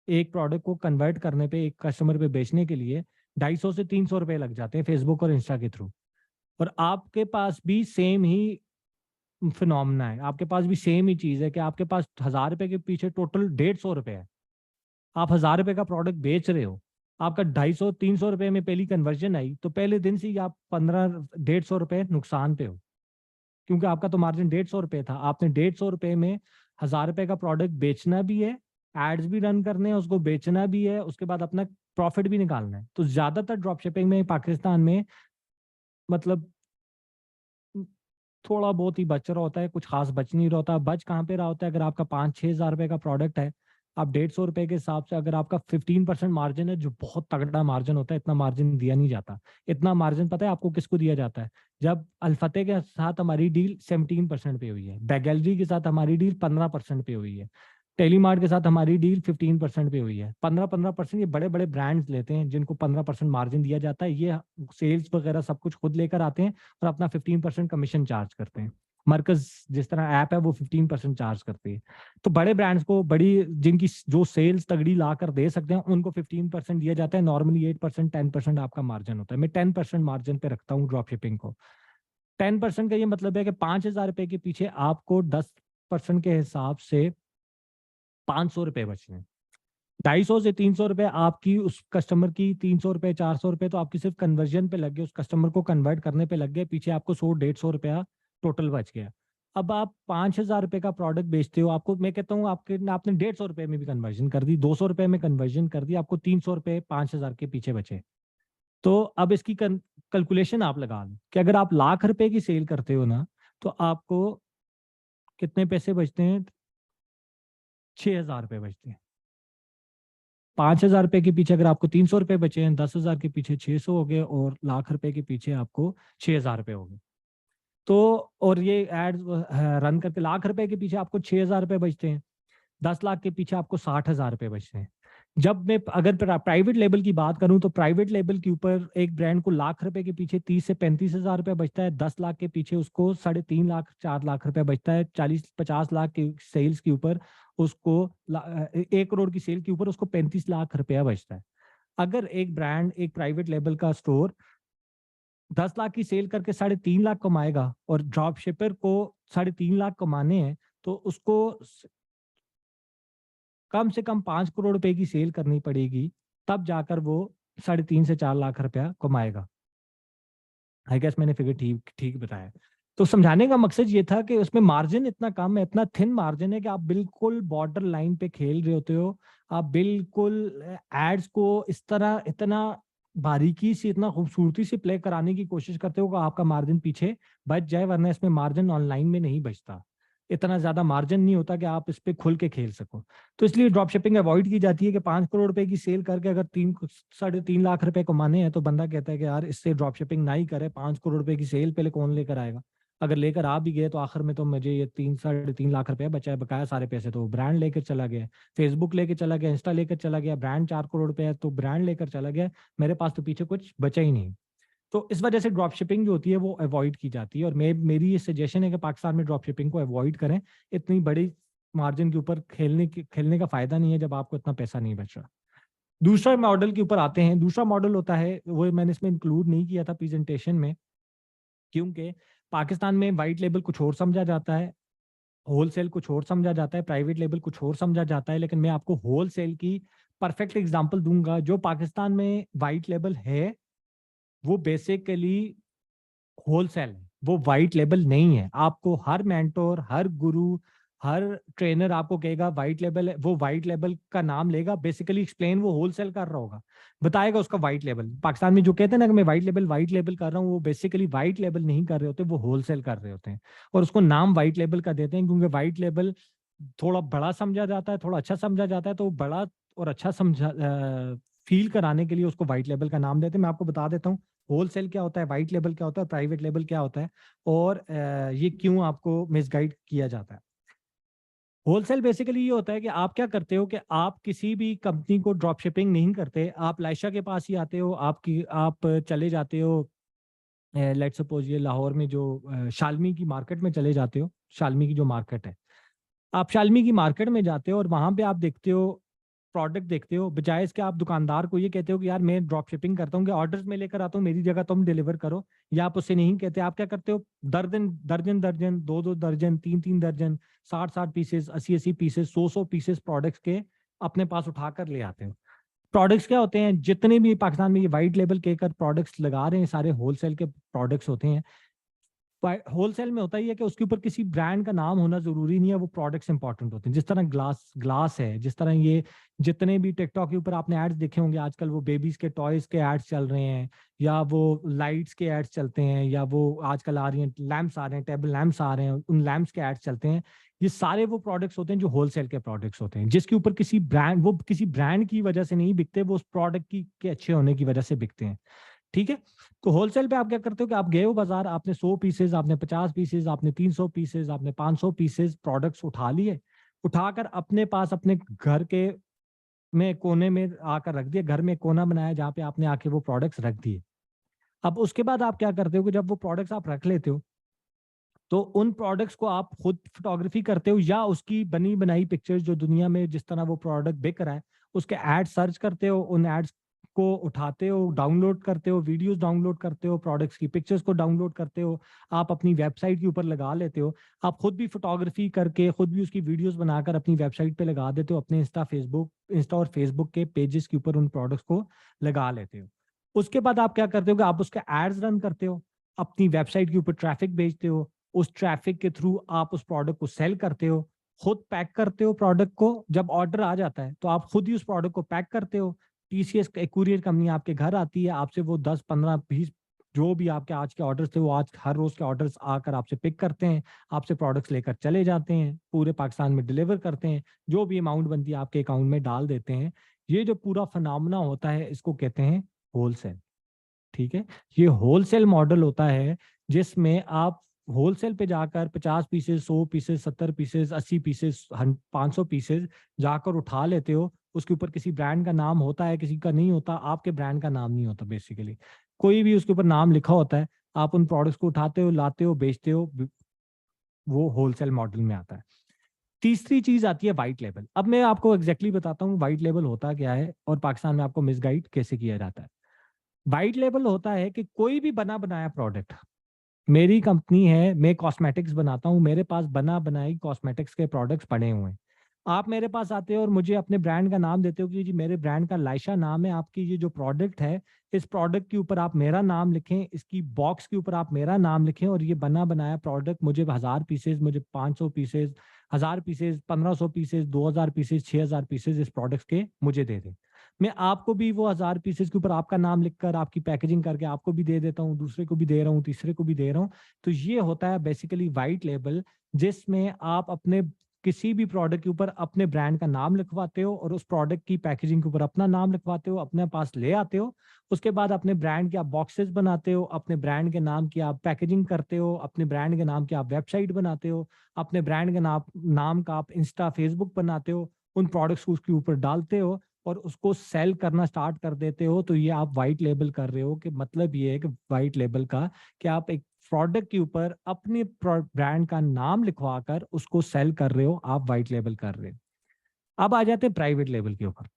एक प्रोडक्ट को कन्वर्ट करने पे, एक कस्टमर पे बेचने के लिए 250 से 300 रुपए लग जाते हैं फेसबुक और इंस्टा के थ्रू। और आपके पास भी सेम ही फिनोमेना है, आपके पास भी सेम ही चीज है कि आपके पास 1,000 रुपए के पीछे टोटल 150 रुपए है। आप 1,000 रुपए का प्रोडक्ट बेच रहे हो, आपका 250-300 रुपए में पहली कन्वर्जन आई तो पहले दिन से ही आप 1,500 नुकसान पे हो, क्योंकि आपका तो मार्जिन 150 रुपए था। आपने 150 रुपए में 1,000 रुपए का प्रोडक्ट बेचना भी है, एड्स भी रन करने हैं, उसको बेचना भी है, उसके बाद अपना प्रॉफिट भी निकालना है। तो ज्यादातर ड्रॉप शिपिंग में पाकिस्तान में, मतलब थोड़ा बहुत ही बच रहा होता है, कुछ खास बच नहीं रहा होता। बच कहाँ पे रहा होता है? अगर आपका 5-6 हज़ार रुपए का प्रोडक्ट है, आप 150 रुपए के हिसाब से अगर आपका 15% मार्जिन है, जो बहुत तगड़ा मार्जिन होता है, इतना मार्जिन दिया नहीं जाता। इतना मार्जिन पता है आपको किसको दिया जाता है? जब अल्फते के साथ हमारी डील 17% पे हुई है, बैगेलरी के साथ हमारी डील 15% पे हुई है, टेलीमार्ट के साथ हमारी डील 15% पे हुई है। 15% ये बड़े बड़े ब्रांड्स लेते हैं जिनको 15% मार्जिन दिया जाता है। ये सेल्स वगैरह सब कुछ खुद लेकर आते हैं और अपना 15% कमीशन चार्ज करते हैं। मरकज जिस तरह ऐप है वो 15% चार्ज करती है। तो बड़े ब्रांड्स को, बड़ी जिनकी जो सेल्स तगड़ी ला कर दे सकते हैं, उनको 15% दिया जाता है। नॉर्मली 8% 10% आपका मार्जिन होता है। मैं 10% मार्जिन पे रखता हूँ ड्रॉप शिपिंग को। 10% का ये मतलब है कि 5,000 रुपए के पीछे आपको 10% के हिसाब से 500 रुपए बच रहे हैं। 250 से 300 रुपए आपकी उस कस्टमर की, 300 रुपए 400 रुपए तो आपकी सिर्फ कन्वर्जन पे लग गए, उस कस्टमर को कन्वर्ट करने पे लग गए। पीछे आपको 100-150 रुपया टोटल बच गया। अब आप 5,000 रुपए का प्रोडक्ट बेचते हो, आपको मैं कहता हूँ आपके आपने 150 रुपए में भी कन्वर्जन कर दी, 200 रुपए में कन्वर्जन कर दी, आपको 300 रुपए 5,000 के पीछे बचे। तो अब इसकी कैलकुलेशन आप लगा लो कि अगर आप लाख रुपए की सेल करते हो ना, तो आपको कितने पैसे बचते हैं? 6,000 रुपए बचते हैं। 5,000 रुपए के पीछे अगर आपको 300 रुपए बचे हैं, 10,000 के पीछे 600 हो गए, और लाख रुपए के पीछे आपको 6,000 रुपए हो गए। तो और ये एड्स रन करके लाख रुपए के पीछे आपको 6,000 रुपए बचते हैं। 10 लाख के पीछे आपको 60,000 रुपए बचते हैं। जब मैं अगर प्राइवेट लेबल की बात करूं, तो प्राइवेट लेबल के ऊपर एक ब्रांड को लाख रुपए के पीछे 30 से 35 हजार रुपए बचता है। 10 लाख के पीछे उसको 3.5 लाख 4 लाख रुपए बचता है। 40-50 लाख की सेल्स के ऊपर उसको 1 करोड़ की सेल के ऊपर उसको 35 लाख रुपया बचता है। अगर एक ब्रांड, एक प्राइवेट लेबल का स्टोर 10 लाख की सेल करके 3.5 लाख कमाएगा, और ड्रॉप शिपर को 3.5 लाख कमाने हैं, तो उसको कम से कम 5 करोड़ रुपए की सेल करनी पड़ेगी, तब जाकर वो 3.5 से 4 लाख रुपया कमाएगा। आई गेस मैंने फिगर ठीक ठीक बताया। तो समझाने का मकसद ये था कि उसमें मार्जिन इतना कम है, इतना थिन मार्जिन है कि आप बिल्कुल बॉर्डर लाइन पे खेल रहे होते हो। आप बिल्कुल एड्स को इस तरह इतना बारीकी से, इतना खूबसूरती से प्ले कराने की कोशिश करते हो कि आपका मार्जिन पीछे बच जाए, वरना इसमें मार्जिन ऑनलाइन में नहीं बचता। इतना ज्यादा मार्जिन नहीं होता कि आप इस पे खुल के खेल सको। तो इसलिए ड्रॉप शिपिंग अवॉइड की जाती है कि 5 करोड़ रुपए की सेल करके अगर 3-3.5 लाख रुपए कमाने हैं, तो बंदा कहता है कि यार इससे ड्रॉप शिपिंग ना ही करे। 5 करोड़ रुपए की सेल पहले कौन लेकर आएगा? अगर लेकर आ भी गए तो आखिर में तो मुझे ये 3-3.5 लाख रुपए बचा है, बकाया सारे पैसे तो ब्रांड लेकर चला गया, फेसबुक लेकर चला गया, इंस्टा लेकर चला गया। ब्रांड 4 करोड़ रुपए है तो ब्रांड लेकर चला गया, मेरे पास तो पीछे कुछ बचा ही नहीं। तो इस वजह से ड्रॉप शिपिंग जो होती है वो अवॉइड की जाती है। और मेरी ये सजेशन है कि पाकिस्तान में ड्रॉप शिपिंग को अवॉइड करें। इतनी बड़ी मार्जिन के ऊपर खेलने का फायदा नहीं है जब आपको इतना पैसा नहीं बच रहा। दूसरा मॉडल के ऊपर आते हैं। दूसरा मॉडल होता है, वो मैंने इसमें इंक्लूड नहीं किया था प्रेजेंटेशन में, क्योंकि पाकिस्तान में वाइट लेबल कुछ और समझा जाता है, होलसेल कुछ और समझा जाता है, प्राइवेट लेबल कुछ और समझा जाता है। लेकिन मैं आपको होलसेल की परफेक्ट एग्जांपल दूंगा। जो पाकिस्तान में वाइट लेबल है वो बेसिकली होलसेल है, वो वाइट लेबल नहीं है। आपको हर मेंटोर, हर गुरु, हर ट्रेनर आपको कहेगा वाइट लेबल है, वो वाइट लेबल का नाम लेगा, बेसिकली एक्सप्लेन वो होलसेल कर रहा होगा, बताएगा उसका वाइट लेबल। पाकिस्तान में जो कहते हैं ना कि मैं वाइट लेबल कर रहा हूँ, वो बेसिकली वाइट लेबल नहीं कर रहे होते, वो होलसेल कर रहे होते हैं। और उसको नाम वाइट लेबल का देते हैं क्योंकि वाइट लेबल थोड़ा बड़ा समझा जाता है, थोड़ा अच्छा समझा जाता है। तो बड़ा और अच्छा समझा फील कराने के लिए उसको वाइट लेबल का नाम देते हैं। मैं आपको बता देता हूँ होलसेल क्या होता है, वाइट लेबल क्या होता है, प्राइवेट लेबल क्या होता है, और ये क्यों आपको मिसगाइड किया जाता है। होलसेल बेसिकली ये होता है कि आप क्या करते हो कि आप किसी भी कंपनी को ड्रॉप शिपिंग नहीं करते। आप लायशा के पास ही आते हो, आप चले जाते हो, लेट्स सपोज ये लाहौर में जो शालमी की मार्केट में चले जाते हो। शालमी की जो मार्केट है, आप शालमी की मार्केट में जाते हो और वहां पे आप देखते हो, प्रोडक्ट देखते हो, बजाय इसके आप दुकानदार को ये कहते हो कि यार मैं ड्रॉप शिपिंग करता हूँ कि ऑर्डर्स में लेकर आता हूँ, मेरी जगह तुम डिलीवर करो। या आप उससे नहीं कहते, आप क्या करते हो, दर्जन दर्जन दर्जन, 2-2 दर्जन, 3-3 दर्जन, 60-60 पीसेस, 80-80 पीसेस, 100-100 पीसेस प्रोडक्ट्स के अपने पास उठाकर ले आते हो। प्रोडक्ट्स क्या होते हैं, जितने भी पाकिस्तान में ये वाइट लेबल के कर प्रोडक्ट्स लगा रहे हैं, सारे होलसेल के प्रोडक्ट्स होते हैं। होलसेल में होता ही है कि उसके ऊपर किसी ब्रांड का नाम होना जरूरी नहीं है, वो प्रोडक्ट्स इंपॉर्टेंट होते हैं। जिस तरह ग्लास है, जिस तरह ये जितने भी टिकटॉक के ऊपर आपने एड्स देखे होंगे आजकल, वो बेबीज के टॉयज के एड्स चल रहे हैं, या वो लाइट्स के एड्स चलते हैं, या वो आजकल आ रही हैं लैंप्स आ रहे हैं, टेबल लैंप्स आ रहे हैं, उन लैंप्स के एड्स चलते हैं। ये सारे वो प्रोडक्ट्स होते हैं जो होलसेल के प्रोडक्ट्स होते हैं, जिसके ऊपर वो किसी ब्रांड की वजह से नहीं बिकते, वो उस प्रोडक्ट की के अच्छे होने की वजह से बिकते हैं। ठीक है। तो होलसेल पे आप क्या करते हो कि आप गए हो बाजार, आपने 100 पीसेज, आपने 50 पीसेज, आपने 300 पीसेज, आपने 500 पीसेज प्रोडक्ट्स उठा लिए। उठाकर अपने पास अपने घर के में कोने में आकर रख दिया, घर में कोना बनाया जहाँ पे आपने आके वो प्रोडक्ट्स रख दिए। अब उसके बाद आप क्या करते हो कि जब वो प्रोडक्ट्स आप रख लेते हो, तो उन प्रोडक्ट्स को आप खुद फोटोग्राफी करते हो या उसकी बनी बनाई पिक्चर्स जो दुनिया में जिस तरह वो प्रोडक्ट बिक रहा है उसके एड सर्च करते हो, उन एड्स को उठाते हो, डाउनलोड करते हो, वीडियोस डाउनलोड करते हो, प्रोडक्ट्स की पिक्चर्स को डाउनलोड करते हो, आप अपनी वेबसाइट के ऊपर लगा लेते हो। आप खुद भी फोटोग्राफी करके खुद भी उसकी वीडियोस बनाकर अपनी वेबसाइट पे लगा देते हो, अपने इंस्टा और फेसबुक के पेजेस के ऊपर उन प्रोडक्ट्स को लगा लेते हो। उसके बाद आप क्या करते हो कि आप उसके एड्स रन करते हो, अपनी वेबसाइट के ऊपर ट्रैफिक भेजते हो, उस ट्रैफिक के थ्रू आप उस प्रोडक्ट को सेल करते हो, खुद पैक करते हो प्रोडक्ट को। जब ऑर्डर आ जाता है तो आप खुद ही उस प्रोडक्ट को पैक करते हो। टीसीएस कुरियर कंपनी आपके घर आती है, आपसे वो 10 15 20 जो भी आपके आज के ऑर्डर्स थे वो आज हर रोज के ऑर्डर्स आकर आपसे पिक करते हैं, आपसे प्रोडक्ट्स लेकर चले जाते हैं, पूरे पाकिस्तान में डिलीवर करते हैं, जो भी अमाउंट बनती है आपके अकाउंट में डाल देते हैं। ये जो पूरा फिनोमेना होता है इसको कहते हैं होलसेल। ठीक है, ये होलसेल मॉडल होता है जिसमें आप होलसेल पे जाकर 50 pieces, 100 pieces, 70 pieces, 80 pieces, 500 pieces जाकर उठा लेते हो। उसके ऊपर किसी ब्रांड का नाम होता है, किसी का नहीं होता, आपके ब्रांड का नाम नहीं होता, बेसिकली कोई भी उसके ऊपर नाम लिखा होता है। आप उन प्रोडक्ट्स को उठाते हो, लाते हो, बेचते हो, वो होलसेल मॉडल में आता है। तीसरी चीज आती है वाइट लेबल। अब मैं आपको एग्जैक्टली बताता हूँ वाइट लेबल होता क्या है और पाकिस्तान में आपको मिसगाइड कैसे किया जाता है। वाइट लेबल होता है कि कोई भी बना बनाया प्रोडक्ट, मेरी कंपनी है, मैं कॉस्मेटिक्स बनाता हूँ, मेरे पास बना बनाई कॉस्मेटिक्स के प्रोडक्ट्स पड़े हुए हैं। आप मेरे पास आते हो और मुझे अपने ब्रांड का नाम देते हो कि जी मेरे ब्रांड का लाइशा नाम है, आपकी ये जो प्रोडक्ट है इस प्रोडक्ट के ऊपर आप मेरा नाम लिखें, इसकी बॉक्स के ऊपर आप मेरा नाम लिखें और ये बना बनाया प्रोडक्ट मुझे 1000 पीसेज, मुझे 500 pieces, 1000 pieces, 1500 pieces, 2000 pieces, 6000 pieces इस प्रोडक्ट के मुझे दे दें। मैं आपको भी वो 1000 पीसेस के ऊपर आपका नाम लिखकर आपकी पैकेजिंग करके आपको भी दे देता हूँ, दूसरे को भी दे रहा हूँ, तीसरे को भी दे रहा हूँ। तो ये होता है बेसिकली वाइट लेबल, जिसमें आप अपने किसी भी प्रोडक्ट के ऊपर अपने ब्रांड का नाम लिखवाते हो और उस प्रोडक्ट की पैकेजिंग के ऊपर अपना नाम लिखवाते हो, अपने पास ले आते हो। उसके बाद अपने ब्रांड के आप बॉक्सेस बनाते हो, अपने ब्रांड के नाम की आप पैकेजिंग करते हो, अपने ब्रांड के नाम की आप वेबसाइट बनाते हो, अपने ब्रांड के नाम का आप इंस्टा फेसबुक बनाते हो, उन प्रोडक्ट्स को उसके ऊपर डालते हो और उसको सेल करना स्टार्ट कर देते हो। तो ये आप वाइट लेबल कर रहे हो। कि मतलब ये है कि वाइट लेबल का कि आप एक प्रोडक्ट के ऊपर अपने ब्रांड का नाम लिखवा कर उसको सेल कर रहे हो, आप वाइट लेबल कर रहे हो। अब आ जाते हैं प्राइवेट लेबल के ऊपर।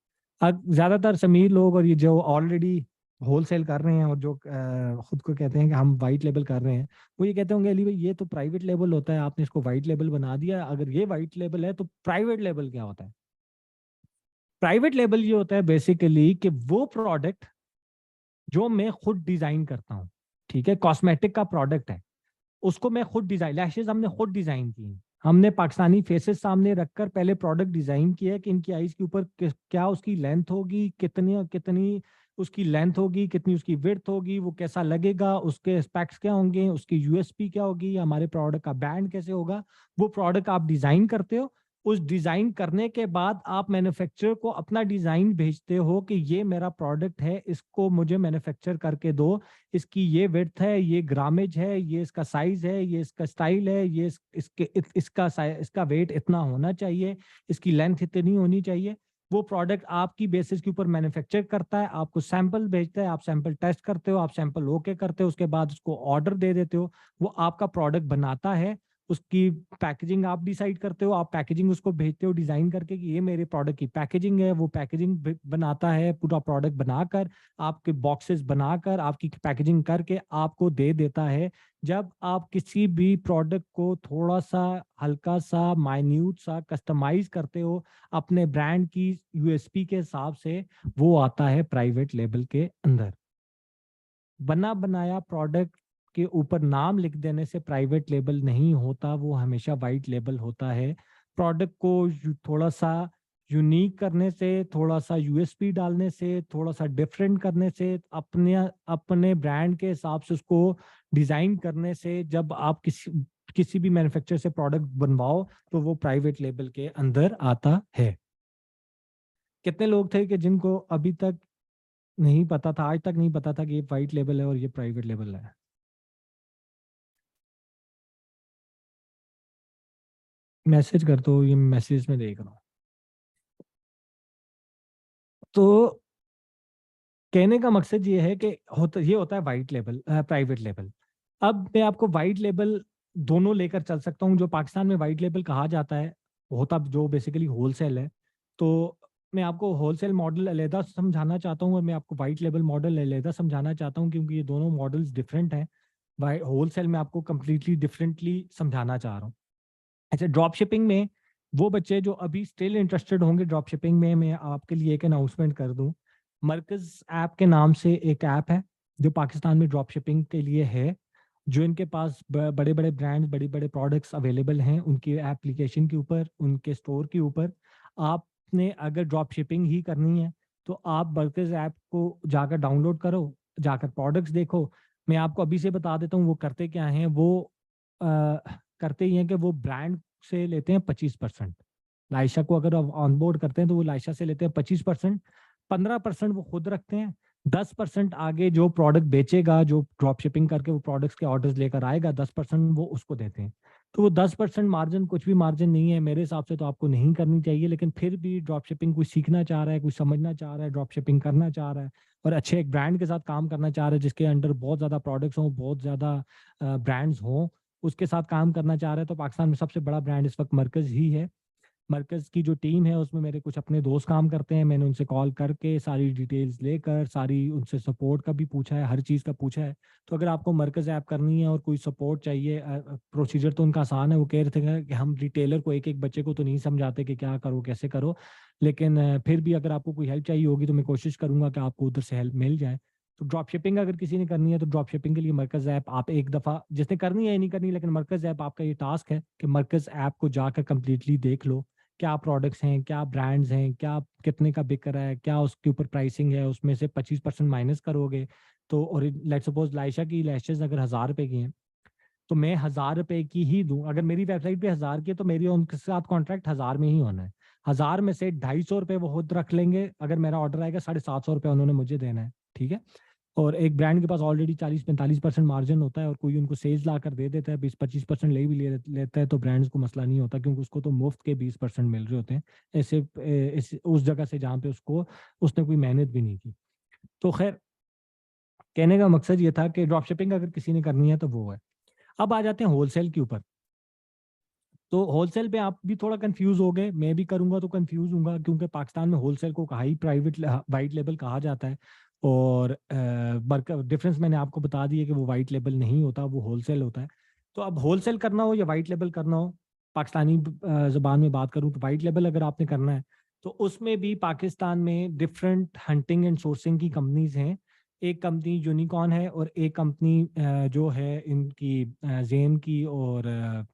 अब ज्यादातर समीर लोग और ये जो ऑलरेडी होलसेल कर रहे हैं और जो खुद को कहते हैं कि हम वाइट लेबल कर रहे हैं, वो ये कहते होंगे अली भाई ये तो प्राइवेट लेबल होता है, आपने इसको वाइट लेबल बना दिया, अगर ये वाइट लेबल है तो प्राइवेट लेबल क्या होता है? प्राइवेट लेबल ये होता है बेसिकली कि वो प्रोडक्ट जो मैं खुद डिजाइन करता हूँ, ठीक है, कॉस्मेटिक का प्रोडक्ट है, उसको मैं खुद डिजाइन, लैशेज हमने खुद डिजाइन की हैं। हमने पाकिस्तानी फेसेस सामने रखकर पहले प्रोडक्ट डिजाइन किया है कि इनकी आईज के ऊपर क्या उसकी लेंथ होगी, कितनी कितनी उसकी लेंथ होगी, कितनी उसकी विड्थ होगी, वो कैसा लगेगा, उसके स्पेक्स क्या होंगे, उसकी यूएसपी क्या होगी, हमारे प्रोडक्ट का बैंड कैसे होगा। वो प्रोडक्ट आप डिजाइन करते हो। उस डिजाइन करने के बाद आप मैन्युफैक्चरर को अपना डिजाइन भेजते हो कि ये मेरा प्रोडक्ट है, इसको मुझे मैन्युफैक्चर करके दो, इसकी ये विड्थ है, ये ग्रामेज है, ये इसका साइज है, ये इसका स्टाइल है, ये इसका वेट इतना होना चाहिए, इसकी लेंथ इतनी होनी चाहिए। वो प्रोडक्ट आपकी बेसिस के ऊपर मैन्युफैक्चर करता है, आपको सैंपल भेजता है, आप सैंपल टेस्ट करते हो, आप सैंपल ओके करते हो, उसके बाद उसको ऑर्डर दे देते हो, वो आपका प्रोडक्ट बनाता है। उसकी पैकेजिंग आप डिसाइड करते हो, आप पैकेजिंग उसको भेजते हो डिजाइन करके कि ये मेरे प्रोडक्ट की पैकेजिंग है, वो पैकेजिंग बनाता है, पूरा प्रोडक्ट बनाकर आपके बॉक्सेस बनाकर आपकी पैकेजिंग करके आपको दे देता है। जब आप किसी भी प्रोडक्ट को थोड़ा सा हल्का सा माइन्यूट सा कस्टमाइज करते हो अपने ब्रांड की यूएसपी के हिसाब से, वो आता है प्राइवेट लेबल के अंदर। बना बनाया प्रोडक्ट के ऊपर नाम लिख देने से प्राइवेट लेबल नहीं होता, वो हमेशा वाइट लेबल होता है। प्रोडक्ट को थोड़ा सा यूनिक करने से, थोड़ा सा यूएसपी डालने से, थोड़ा सा डिफरेंट करने से, अपने अपने ब्रांड के हिसाब से उसको डिजाइन करने से, जब आप किसी भी मैन्युफैक्चरर से प्रोडक्ट बनवाओ तो वो प्राइवेट लेबल के अंदर आता है। कितने लोग थे कि जिनको अभी तक नहीं पता था, आज तक नहीं पता था कि ये वाइट लेबल है और ये प्राइवेट लेबल है? मैसेज कर दो, ये मैसेज में देख रहा हूँ। तो कहने का मकसद ये है कि ये होता है वाइट लेबल, प्राइवेट लेबल। अब मैं आपको वाइट लेबल दोनों लेकर चल सकता हूँ। जो पाकिस्तान में वाइट लेबल कहा जाता है, होता जो बेसिकली होलसेल है। तो मैं आपको होलसेल मॉडल अलहदा समझाना चाहता हूँ और मैं आपको वाइट लेबल मॉडल अलहदा समझाना चाहता हूँ, क्योंकि ये दोनों मॉडल्स डिफरेंट हैं। होलसेल में आपको कम्प्लीटली डिफरेंटली समझाना चाह रहा हूँ। अच्छा, ड्रॉप शिपिंग में वो बच्चे जो अभी स्टिल इंटरेस्टेड होंगे ड्रॉप शिपिंग में, मैं आपके लिए एक अनाउंसमेंट कर दूं। मरकज ऐप के नाम से एक ऐप है जो पाकिस्तान में ड्रॉप शिपिंग के लिए है। जो इनके पास बड़े बड़े ब्रांड्स, बड़े बड़े प्रोडक्ट्स अवेलेबल हैं उनकी एप्लीकेशन के ऊपर, उनके स्टोर के ऊपर। आपने अगर ड्रॉप शिपिंग ही करनी है तो आप मरकज ऐप को जाकर डाउनलोड करो, जाकर प्रोडक्ट्स देखो। मैं आपको अभी से बता देता हूँ वो करते क्या हैं। वो करते ही हैं कि वो ब्रांड से लेते हैं 25%। लाइशा को अगर आप ऑनबोर्ड करते हैं तो वो लाइशा से लेते हैं 25%। 15% वो खुद रखते हैं। 10% आगे जो प्रोडक्ट बेचेगा, जो ड्रॉप शिपिंग करके वो प्रोडक्ट्स के ऑर्डर्स लेकर आएगा, 10% वो उसको देते हैं। तो वो 10% मार्जिन कुछ भी मार्जिन नहीं है मेरे हिसाब से, तो आपको नहीं करनी चाहिए। लेकिन फिर भी ड्रॉप शिपिंग कोई सीखना चाह रहा है, कोई समझना चाह रहा है, ड्रॉप शिपिंग करना चाह रहा है और अच्छे एक ब्रांड के साथ काम करना चाह रहा है जिसके अंडर बहुत ज़्यादा प्रोडक्ट्स हों, बहुत ज़्यादा ब्रांड्स हों, उसके साथ काम करना चाह रहे हैं, तो पाकिस्तान में सबसे बड़ा ब्रांड इस वक्त मरकज ही है। मरकज की जो टीम है उसमें मेरे कुछ अपने दोस्त काम करते हैं। मैंने उनसे कॉल करके सारी डिटेल्स लेकर, सारी उनसे सपोर्ट का भी पूछा है, हर चीज़ का पूछा है। तो अगर आपको मरकज ऐप करनी है और कोई सपोर्ट चाहिए, प्रोसीजर तो उनका आसान है। वो कह रहे थे कि हम रिटेलर को एक एक बच्चे को तो नहीं समझाते कि क्या करो कैसे करो, लेकिन फिर भी अगर आपको कोई हेल्प चाहिए होगी तो मैं कोशिश करूंगा कि आपको उधर से हेल्प मिल जाए। तो ड्रॉप शिपिंग अगर किसी ने करनी है तो ड्रॉप शिपिंग के लिए मरकज ऐप आप एक दफ़ा, जिसने करनी है या नहीं करनी, लेकिन मरकज ऐप आपका ये टास्क है कि मरकज ऐप को जाकर कंप्लीटली देख लो। क्या प्रोडक्ट्स हैं, क्या ब्रांड्स हैं, क्या कितने का बिक रहा है, क्या उसके ऊपर प्राइसिंग है, उसमें से 25% माइनस करोगे तो। और लेट सपोज लाइशा की लैशेज अगर 1000 रुपए की हैं तो मैं 1000 रुपए की ही दूं। अगर मेरी वेबसाइट पे 1000 की है तो मेरी उनके साथ कॉन्ट्रैक्ट 1000 में ही होना है। 1000 में से 250 रुपए वो खुद रख लेंगे। अगर मेरा ऑर्डर आएगा 750 रुपये उन्होंने मुझे देना है, ठीक है। और एक ब्रांड के पास ऑलरेडी 40-45% मार्जिन होता है और कोई उनको सेल्स ला कर दे देता है, 20-25% ले भी लेता है, तो ब्रांड्स को मसला नहीं होता क्योंकि उसको तो मुफ्त के 20% मिल रहे होते हैं ऐसे उस जगह से जहाँ पे उसको उसने कोई मेहनत भी नहीं की। तो खैर, कहने का मकसद ये था कि ड्रॉप शिपिंग अगर किसी ने करनी है तो वो है। अब आ जाते हैं होलसेल के ऊपर। तो होलसेल पे आप भी थोड़ा कंफ्यूज हो गए, मैं भी करूंगा तो कंफ्यूज हूंगा, क्योंकि पाकिस्तान में होलसेल को हाई प्राइवेट वाइट लेबल कहा जाता है। और डिफरेंस मैंने आपको बता दिया कि वो वाइट लेबल नहीं होता, वो होलसेल होता है। तो अब होलसेल करना हो या वाइट लेबल करना हो, पाकिस्तानी ज़बान में बात करूं तो वाइट लेबल अगर आपने करना है तो उसमें भी पाकिस्तान में डिफरेंट हंटिंग एंड सोर्सिंग की कंपनीज हैं। एक कंपनी यूनिकॉर्न है और एक कंपनी जो है इनकी जेन की और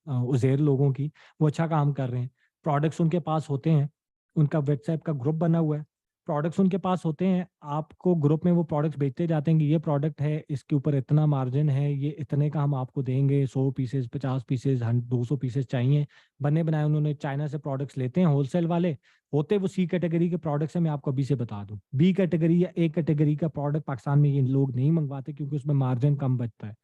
उज़ेर लोगों की, वो अच्छा काम कर रहे हैं। प्रोडक्ट्स उनके पास होते हैं, उनका व्हाट्सएप का ग्रुप बना हुआ है, प्रोडक्ट्स उनके पास होते हैं। आपको ग्रुप में वो प्रोडक्ट्स बेचते जाते हैं कि ये प्रोडक्ट है, इसके ऊपर इतना मार्जिन है, ये इतने का हम आपको देंगे, 100 पीसेज, 50 पीसेज, 200 पीसेज चाहिए। बने बनाए उन्होंने चाइना से प्रोडक्ट्स लेते हैं होलसेल वाले। होते वो सी कैटेगरी के प्रोडक्ट्स हैं, मैं आपको अभी से बता दूं। बी कैटेगरी या ए कैटेगरी का प्रोडक्ट पाकिस्तान में ये लोग नहीं मंगवाते क्योंकि उसमें मार्जिन कम बचता है।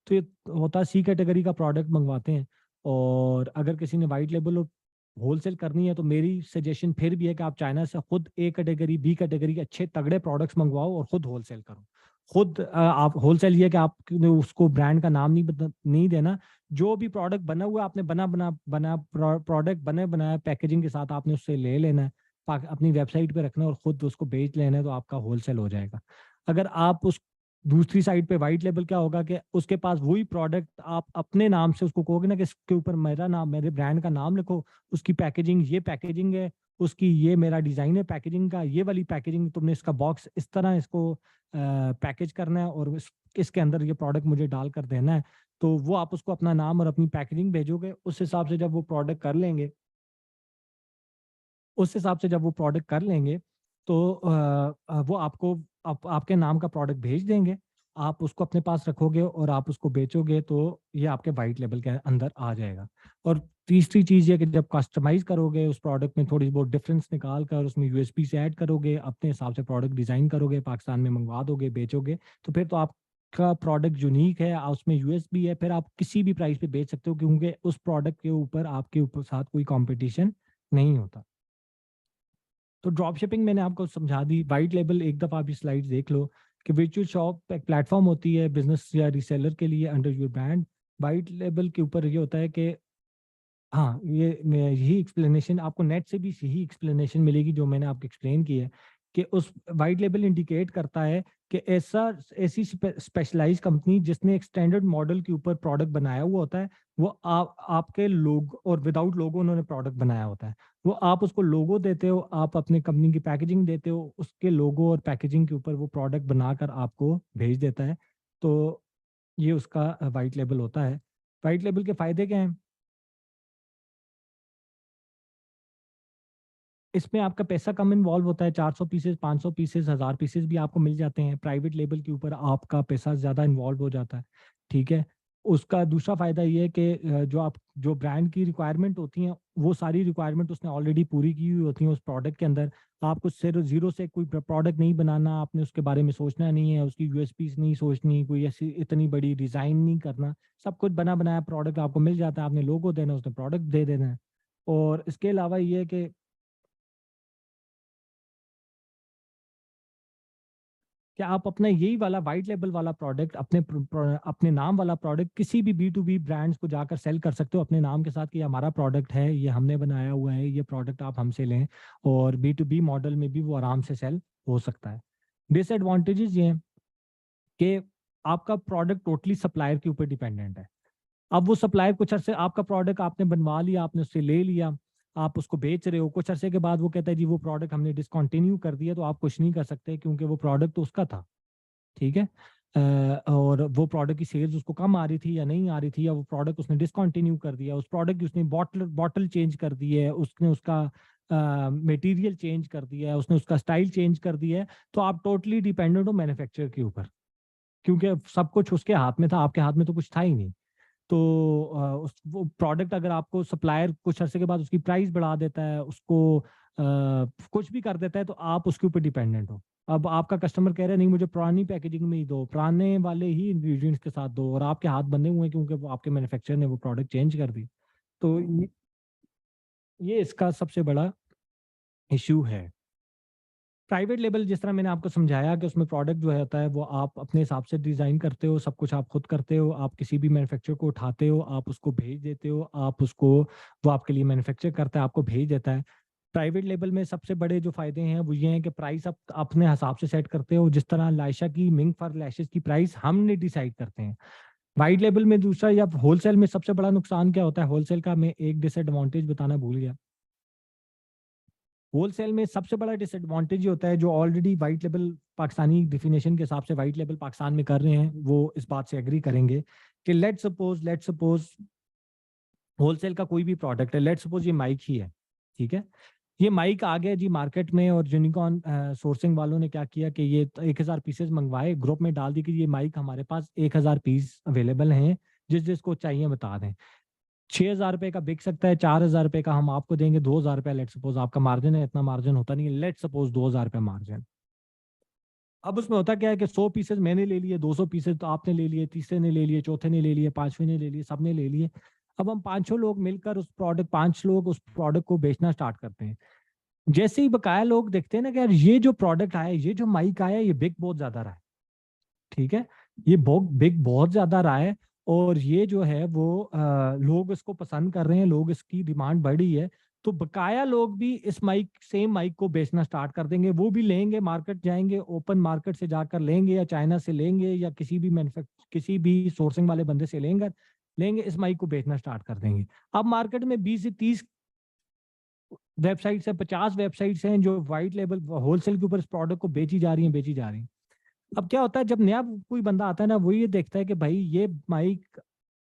तो ये होता है सी कैटेगरी का प्रोडक्ट मंगवाते हैं। और अगर किसी ने वाइट लेबल और होलसेल करनी है तो मेरी सजेशन फिर भी है कि आप चाइना से खुद ए कैटेगरी, बी कैटेगरी के अच्छे तगड़े प्रोडक्ट्स मंगवाओ और खुद होलसेल करो। खुद आप होलसेल ये कि आपने उसको ब्रांड का नाम नहीं देना। जो भी प्रोडक्ट बना हुआ है आपने बना प्रोडक्ट बने बनाया पैकेजिंग के साथ आपने उससे ले लेना है, अपनी वेबसाइट पे रखना है और खुद उसको बेच लेना है, तो आपका होलसेल हो जाएगा। अगर आप उस दूसरी साइड पे वाइट लेबल क्या होगा कि उसके पास वही प्रोडक्ट आप अपने नाम से उसको कहोगे ना कि इसके ऊपर मेरा नाम, मेरे ब्रांड का नाम लिखो, उसकी पैकेजिंग है, उसकी ये मेरा डिजाइन है पैकेजिंग का, ये वाली पैकेजिंग, तुमने इसका बॉक्स इस तरह इसको पैकेज करना है और इसके अंदर ये प्रोडक्ट मुझे डाल कर देना है। तो वो आप उसको अपना नाम और अपनी पैकेजिंग भेजोगे, उस हिसाब से जब वो प्रोडक्ट कर लेंगे, उस हिसाब से जब वो प्रोडक्ट कर लेंगे तो वो आपको आपके नाम का प्रोडक्ट भेज देंगे। आप उसको अपने पास रखोगे और आप उसको बेचोगे तो ये आपके वाइट लेबल के अंदर आ जाएगा। और तीसरी चीज़ ये कि जब कस्टमाइज करोगे उस प्रोडक्ट में थोड़ी बहुत डिफरेंस निकाल कर उसमें यूएसपी से ऐड करोगे, अपने हिसाब से प्रोडक्ट डिज़ाइन करोगे, पाकिस्तान में मंगवा दोगे, बेचोगे, तो फिर तो आप आपका प्रोडक्ट यूनिक है, उसमें यूएसपी है, फिर आप किसी भी प्राइस पे बेच सकते हो, क्योंकि उस प्रोडक्ट के ऊपर आपके ऊपर साथ कोई कंपटीशन नहीं होता। तो ड्रॉप शिपिंग मैंने आपको समझा दी। वाइट लेबल एक दफ़ा आप स्लाइड देख लो कि वर्चुअल शॉप एक प्लेटफॉर्म होती है बिजनेस या रीसेलर के लिए under your brand. White label के ऊपर ये होता है कि हाँ, यही एक्सप्लेनेशन आपको नेट से भी यही एक्सप्लेनेशन मिलेगी जो मैंने आपको एक्सप्लेन की है, कि उस वाइट लेबल इंडिकेट करता है कि ऐसी स्पेशलाइज कंपनी जिसने एक स्टैंडर्ड मॉडल के ऊपर प्रोडक्ट बनाया हुआ होता है, वो आपके लोग और विदाउट लोगो उन्होंने प्रोडक्ट बनाया होता है, वो आप उसको लोगो देते हो, आप अपने कंपनी की पैकेजिंग देते हो, उसके लोगो और पैकेजिंग के ऊपर वो प्रोडक्ट बनाकर आपको भेज देता है। तो ये उसका वाइट लेबल होता है। वाइट लेबल के फायदे क्या हैं? इसमें आपका पैसा कम इन्वॉल्व होता है। 400 पीसेस, 500 पीसेस, 1000 पीसेस भी आपको मिल जाते हैं। प्राइवेट लेबल के ऊपर आपका पैसा ज़्यादा इन्वॉल्व हो जाता है। ठीक है। उसका दूसरा फायदा ये है कि जो ब्रांड की रिक्वायरमेंट होती हैं, वो सारी रिक्वायरमेंट उसने ऑलरेडी पूरी की हुई होती हैं उस प्रोडक्ट के अंदर। आपको सिर्फ जीरो से कोई प्रोडक्ट नहीं बनाना, आपने उसके बारे में सोचना नहीं है, उसकी यूएसपीज नहीं सोचनी, कोई ऐसी इतनी बड़ी डिजाइन नहीं करना। सब कुछ बना बनाया प्रोडक्ट आपको मिल जाता है, आपने लोगो देना, उसने प्रोडक्ट दे देना है। और इसके अलावा ये है कि आप अपना यही वाला वाइट लेबल वाला प्रोडक्ट, अपने नाम वाला प्रोडक्ट किसी भी बी टू बी ब्रांड्स को जाकर सेल कर सकते हो अपने नाम के साथ, कि ये हमारा प्रोडक्ट है, ये हमने बनाया हुआ है, ये प्रोडक्ट आप हमसे लें। और बी टू बी मॉडल में भी वो आराम से सेल हो सकता है। डिसएडवांटेजेस ये हैं कि आपका प्रोडक्ट टोटली सप्लायर के ऊपर डिपेंडेंट है। अब वो सप्लायर कुछ अरसे, आपका प्रोडक्ट आपने बनवा लिया, आपने उससे ले लिया, आप उसको बेच रहे हो, कुछ अरसे के बाद वो कहता है जी वो प्रोडक्ट हमने डिसकंटिन्यू कर दिया, तो आप कुछ नहीं कर सकते क्योंकि वो प्रोडक्ट तो उसका था। ठीक है। और वो प्रोडक्ट की सेल्स उसको कम आ रही थी या नहीं आ रही थी, या वो प्रोडक्ट उसने डिसकंटिन्यू कर दिया, उस प्रोडक्ट की उसने बॉटल बॉटल चेंज कर दी है, उसने उसका मटेरियल चेंज कर दिया है, उसने उसका स्टाइल चेंज कर दिया है, तो आप टोटली डिपेंडेंट हो मैन्युफैक्चरर के ऊपर, क्योंकि सब कुछ उसके हाथ में था, आपके हाथ में तो कुछ था ही नहीं। तो उस वो प्रोडक्ट अगर आपको सप्लायर कुछ अरसे के बाद उसकी प्राइस बढ़ा देता है, उसको कुछ भी कर देता है, तो आप उसके ऊपर डिपेंडेंट हो। अब आपका कस्टमर कह रहा है नहीं मुझे पुरानी पैकेजिंग में ही दो, पुराने वाले ही इंग्रेडिएंट्स के साथ दो, और आपके हाथ बंधे हुए हैं क्योंकि वो आपके मैन्युफैक्चरर ने वो प्रोडक्ट चेंज कर दी। तो ये इसका सबसे बड़ा इश्यू है। प्राइवेट लेबल जिस तरह मैंने आपको समझाया कि उसमें प्रोडक्ट जो है होता है वो आप अपने हिसाब से डिज़ाइन करते हो, सब कुछ आप खुद करते हो, आप किसी भी मैन्युफैक्चरर को उठाते हो, आप उसको भेज देते हो, आप उसको, वो आपके लिए मैन्युफैक्चर करता है, आपको भेज देता है। प्राइवेट लेबल में सबसे बड़े जो फायदे हैं वो ये हैं कि प्राइस आप अपने हिसाब से सेट करते हो, जिस तरह लाइशा की मिंग फॉर लैशेस की प्राइस हमने डिसाइड करते हैं। वाइट लेबल में दूसरा, या होलसेल में सबसे बड़ा नुकसान क्या होता है, होलसेल का मैं एक डिसएडवांटेज बताना भूल गया। होलसेल में सबसे बड़ा डिसएडवांटेज ये होता है, जो already white label Pakistani definition के हिसाब से वाइट लेबल पाकिस्तान में कर रहे हैं, वो इस बात से एग्री करेंगे कि लेट सपोज होलसेल का कोई भी प्रोडक्ट है, लेट सपोज ये माइक ही है। ठीक है। ये माइक आ गया जी मार्केट में, और यूनिकॉर्न सोर्सिंग वालों ने क्या किया कि ये 1000 पीसेस मंगवाए, ग्रुप में डाल दी कि ये माइक हमारे पास 1000 पीस अवेलेबल हैं, जिस जिसको चाहिए बता दें। 6000 रुपए का बिक सकता है, 4000 रुपए का हम आपको देंगे, 2000 रुपया लेट सपोज आपका मार्जिन है, इतना मार्जिन होता नहीं है, लेट सपोज 2000 रुपया मार्जिन। अब उसमें होता क्या है कि 100 पीसेस मैंने ले लिए, 200 पीसेस तो आपने ले लिए, तीसरे ने ले लिए, चौथे ने ले लिए, पांचवें ने ले लिए, सबने ले लिए। अब हम पांचों लोग मिलकर उस प्रोडक्ट, 5 लोग उस प्रोडक्ट को बेचना स्टार्ट करते हैं। जैसे ही बकाया लोग देखते हैं ना कि यार ये जो प्रोडक्ट आया, ये जो माइक आया, ये बिक बहुत ज्यादा रहा है। ठीक है। ये बिग बहुत ज्यादा रहा है, और ये जो है वो लोग इसको पसंद कर रहे हैं, लोग इसकी डिमांड बढ़ी है, तो बकाया लोग भी इस माइक, सेम माइक को बेचना स्टार्ट कर देंगे, वो भी लेंगे, मार्केट जाएंगे, ओपन मार्केट से जाकर लेंगे, या चाइना से लेंगे, या किसी भी सोर्सिंग वाले बंदे से लेंगे लेंगे इस माइक को बेचना स्टार्ट कर देंगे। अब मार्केट में 20 से 30 वेबसाइट्स है, 50 वेबसाइट्स हैं जो व्हाइट लेबल होलसेल के ऊपर इस प्रोडक्ट को बेची जा रही हैं। अब क्या होता है, जब नया कोई बंदा आता है ना, वो ये देखता है कि भाई ये माइक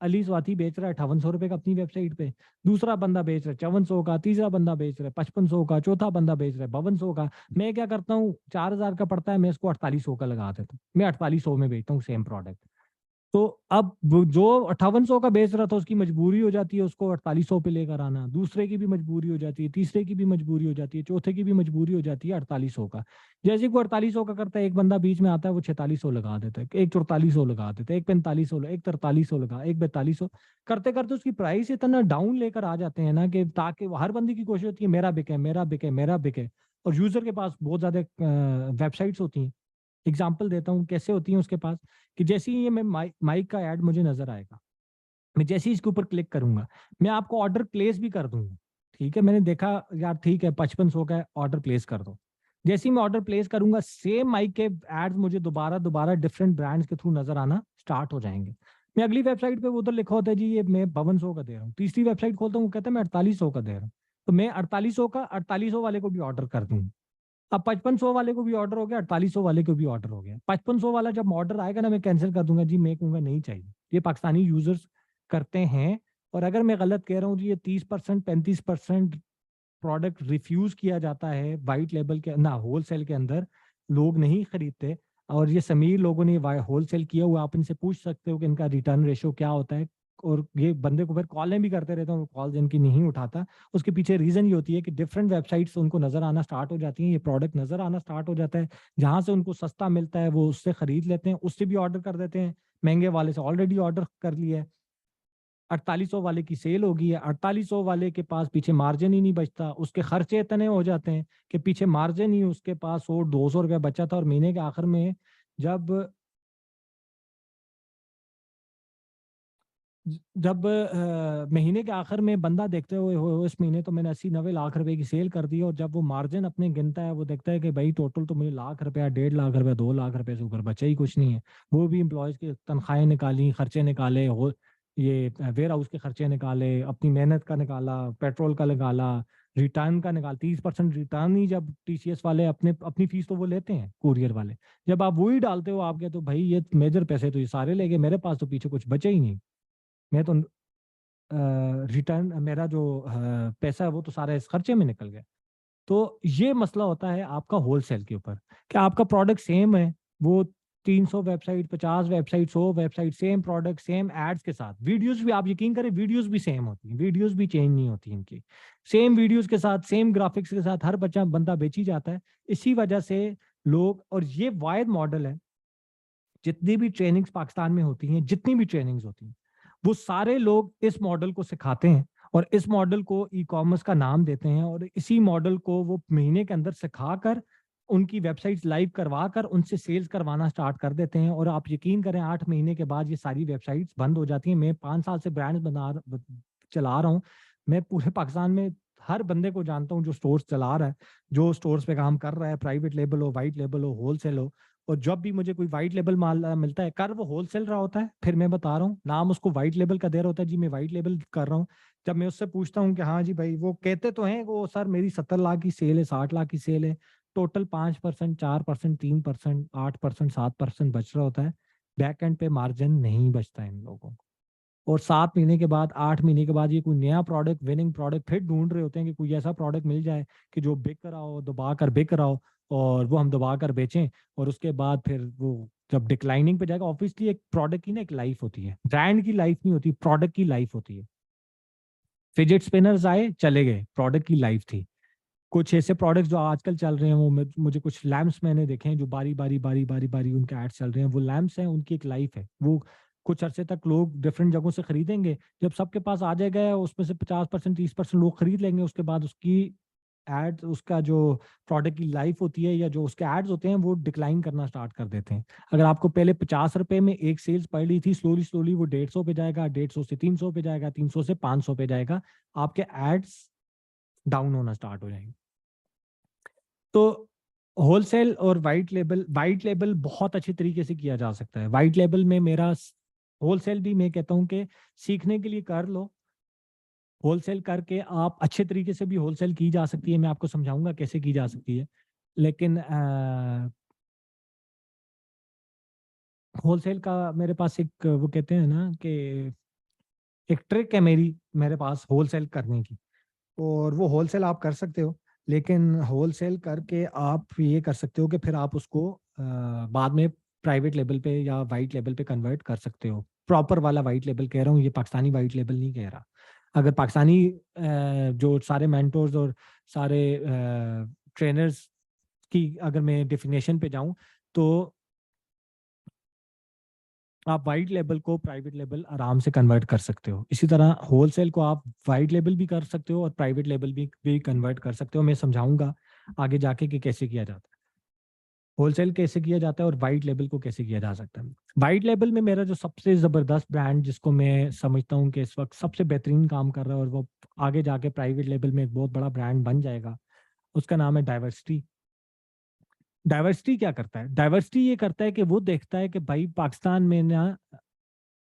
अली स्वाति बेच रहा है 5800 रुपए का अपनी वेबसाइट पे, दूसरा बंदा बेच रहा है 5400 का, तीसरा बंदा बेच रहा है 5500 का, चौथा बंदा बेच रहा है 5200 का। मैं क्या करता हूँ, 4000 का पड़ता है, मैं इसको 4800 का लगा देता हूँ, मैं 4800 में बेचता हूँ सेम प्रोडक्ट। तो अब जो 5800 का बेच रहा था उसकी मजबूरी हो जाती है उसको 4800 पे लेकर आना, दूसरे की भी मजबूरी हो जाती है, तीसरे की भी मजबूरी हो जाती है, चौथे की भी मजबूरी हो जाती है 4800 का। जैसे को 4800 का करता है, एक बंदा बीच में आता है वो 4600 लगा देता है, एक 4400 लगा देता है, एक 4500, एक 4300 लगा, एक 4200, करते करते उसकी प्राइस इतना डाउन लेकर आ जाते हैं ना कि ताकि हर बंदी की कोशिश होती है मेरा बिके, मेरा बिके, मेरा बिके। और यूजर के पास बहुत ज्यादा वेबसाइट्स होती हैं। एग्जाम्पल देता हूँ कैसे होती है उसके पास, कि जैसे ही ये मैं माइक का ऐड मुझे नजर आएगा, मैं जैसे ही इसके ऊपर क्लिक करूंगा, मैं आपको ऑर्डर प्लेस भी कर दूंगा। ठीक है, मैंने देखा यार ठीक है 5500 का ऑर्डर प्लेस कर दो। जैसे ही मैं ऑर्डर प्लेस करूंगा, सेम माइक के एड्स मुझे दोबारा दोबारा डिफरेंट ब्रांड्स के थ्रू नजर आना स्टार्ट हो जाएंगे। मैं अगली वेबसाइट पे उधर लिखा होता है जी ये मैं 5200 का दे रहा हूँ, तीसरी वेबसाइट खोलता हूँ वो कहता है मैं 4800 का दे रहा हूँ। तो मैं 4800 का 4800 वाले को भी ऑर्डर कर दूंगा। अब 5500 वाले को भी ऑर्डर हो गया, 4800 वाले को भी ऑर्डर हो गया। 5500 वाला जब ऑर्डर आएगा ना, मैं कैंसिल कर दूंगा जी, मैं कहूंगा नहीं चाहिए। ये पाकिस्तानी यूजर्स करते हैं। और अगर मैं गलत कह रहा हूँ जी, ये 30% 35% प्रोडक्ट रिफ्यूज किया जाता है वाइट लेबल के ना, होलसेल के अंदर लोग नहीं खरीदते। और ये समीर लोगों ने होलसेल किया हुआ, आप इनसे पूछ सकते हो कि इनका रिटर्न रेशियो क्या होता है। और ये बंदे को फिर कॉलें भी करते रहते हैं, कॉल जिनकी नहीं उठाता। उसके पीछे रीजन ये होती है कि डिफरेंट वेबसाइट्स उनको नजर आना स्टार्ट हो जाती हैं, ये प्रोडक्ट नजर आना स्टार्ट हो जाता है, जहां से उनको सस्ता मिलता है वो उससे खरीद लेते हैं, उससे भी ऑर्डर कर देते हैं, महंगे वाले से ऑलरेडी ऑर्डर कर लिया है। 4800 वाले की सेल होगी है, 4800 वाले के पास पीछे मार्जिन ही नहीं बचता, उसके खर्चे इतने हो जाते हैं कि पीछे मार्जिन ही उसके पास 100-200 रुपया बचा था। और महीने के आखिर में जब जब महीने के आखिर में बंदा देखते हुए हो इस महीने तो मैंने 80-90 लाख रुपए की सेल कर दी, और जब वो मार्जिन अपने गिनता है वो देखता है कि भाई टोटल तो मुझे लाख रुपया, 1.5 लाख रुपया, 2 लाख रुपए से ऊपर बचा ही कुछ नहीं है। वो भी एम्प्लॉयज की तनख्वाहें निकाली, खर्चे निकाले, हो ये वेयर हाउस के खर्चे निकाले, अपनी मेहनत का निकाला, पेट्रोल का निकाला, रिटर्न का निकाल, 30% रिटर्न ही जब टीसीएस वाले अपने अपनी फीस तो वो लेते हैं कुरियर वाले, जब आप वही डालते हो आपके, तो भाई ये मेजर पैसे तो ये सारे ले गए, मेरे पास तो पीछे कुछ बचे ही नहीं। मैं तो रिटर्न मेरा जो पैसा है वो तो सारा इस खर्चे में निकल गया। तो ये मसला होता है आपका होलसेल के ऊपर, कि आपका प्रोडक्ट सेम है, वो 300 website, 50 website, 100 website, same product same ads के साथ, वीडियोस भी आप यकीन करें वीडियोस भी सेम होती हैं, वीडियोस भी चेंज नहीं होती इनकी, सेम वीडियोस के साथ सेम ग्राफिक्स के साथ हर बच्चा बंदा बेची जाता है। इसी वजह से लोग, और ये वायद मॉडल है, जितनी भी ट्रेनिंग्स पाकिस्तान में होती हैं, जितनी भी ट्रेनिंग्स होती हैं, वो सारे लोग इस मॉडल को सिखाते हैं और इस मॉडल को ई कॉमर्स का नाम देते हैं, और इसी मॉडल को वो महीने के अंदर सिखाकर उनकी वेबसाइट्स लाइव करवा कर उनसे सेल्स करवाना स्टार्ट कर देते हैं। और आप यकीन करें 8 महीने के बाद ये सारी वेबसाइट्स बंद हो जाती हैं। मैं 5 साल से ब्रांड्स चला रहा हूँ। मैं पूरे पाकिस्तान में हर बंदे को जानता हूँ जो स्टोर्स चला रहा है, जो स्टोर्स पे काम कर रहा है, प्राइवेट लेबल हो, वाइट लेबल हो, होलसेल हो। और जब भी मुझे कोई वाइट लेबल माल मिलता है, कर वो होलसेल रहा होता है, फिर मैं बता रहा हूँ नाम उसको वाइट लेबल का दे रहा होता है, जी मैं वाइट लेबल कर रहा हूँ। जब मैं उससे पूछता हूँ कि हाँ जी भाई, वो कहते तो हैं वो सर मेरी 70 लाख की सेल है, 60 लाख की सेल है, टोटल 5%, 4%, 3%, 8%, 7% बच रहा होता है। बैक एंड पे मार्जिन नहीं बचता है इन लोगों को। और 7 महीने के बाद, 8 महीने के बाद ये कोई नया प्रोडक्ट, विनिंग प्रोडक्ट फिर ढूंढ रहे होते हैं कि कोई ऐसा प्रोडक्ट मिल जाए कि जो बिक रहा हो, दबा कर बिक रहा हो, और वो हम दबा कर बेचें। और उसके बाद फिर वो जब डिक्लाइनिंग पे जाएगा, ऑब्वियसली एक प्रोडक्ट की ना एक लाइफ होती है, ब्रांड की लाइफ नहीं होती, प्रोडक्ट की लाइफ होती है। फिजेट स्पिनर्स आए चले गए, प्रोडक्ट की लाइफ थी। कुछ ऐसे प्रोडक्ट्स जो आजकल चल रहे हैं, वो मुझे कुछ लैम्प्स मैंने देखे हैं जो बारी बारी बारी बारी बारी उनके एड्स चल रहे हैं, वो लैम्प्स हैं, उनकी एक लाइफ है। वो कुछ अरसे तक लोग डिफरेंट जगहों से खरीदेंगे, जब सबके पास आ जाएगा उसमें से 50%, 30% लोग खरीद लेंगे, उसके बाद उसकी एड, उसका जो प्रोडक्ट की लाइफ होती है या जो उसके एड्स होते हैं वो डिक्लाइन करना स्टार्ट कर देते हैं। अगर आपको पहले 50 रुपए में एक सेल्स पड़ रही थी, स्लोली स्लोली वो 150 पे जाएगा, 150 से 300 पे जाएगा, 300 से 500 पे जाएगा, आपके एड्स डाउन होना स्टार्ट हो जाएंगे। तो होलसेल और वाइट लेबल बहुत अच्छे तरीके से किया जा सकता है। वाइट लेबल में मेरा, होलसेल भी मैं कहता हूं कि सीखने के लिए कर लो, होलसेल करके आप अच्छे तरीके से भी होलसेल की जा सकती है, मैं आपको समझाऊंगा कैसे की जा सकती है। लेकिन होलसेल का मेरे पास एक, वो कहते हैं ना कि एक ट्रिक है मेरे पास होलसेल करने की, और वो होलसेल आप कर सकते हो। लेकिन होलसेल करके आप ये कर सकते हो कि फिर आप उसको बाद में प्राइवेट लेवल पे या वाइट लेवल पे कन्वर्ट कर सकते हो। प्रॉपर वाला वाइट लेवल कह रहा हूँ, ये पाकिस्तानी वाइट लेवल नहीं कह रहा। अगर पाकिस्तानी जो सारे मेंटोर्स और सारे ट्रेनर्स की अगर मैं डेफिनेशन पे जाऊं, तो आप वाइट लेवल को प्राइवेट लेवल आराम से कन्वर्ट कर सकते हो। इसी तरह होलसेल को आप वाइट लेवल भी कर सकते हो और प्राइवेट लेवल भी कन्वर्ट कर सकते हो। मैं समझाऊंगा आगे जाके कि कैसे किया जाता है, होलसेल कैसे किया जाता है और वाइट लेवल को कैसे किया जा सकता है। वाइट लेवल में मेरा जो सबसे ज़बरदस्त ब्रांड जिसको मैं समझता हूँ कि इस वक्त सबसे बेहतरीन काम कर रहा है और वो आगे जाके प्राइवेट लेवल में एक बहुत बड़ा ब्रांड बन जाएगा, उसका नाम है डाइवर्सिटी। डाइवर्सिटी क्या करता है? डाइवर्सिटी ये करता है कि वो देखता है कि भाई पाकिस्तान में ना,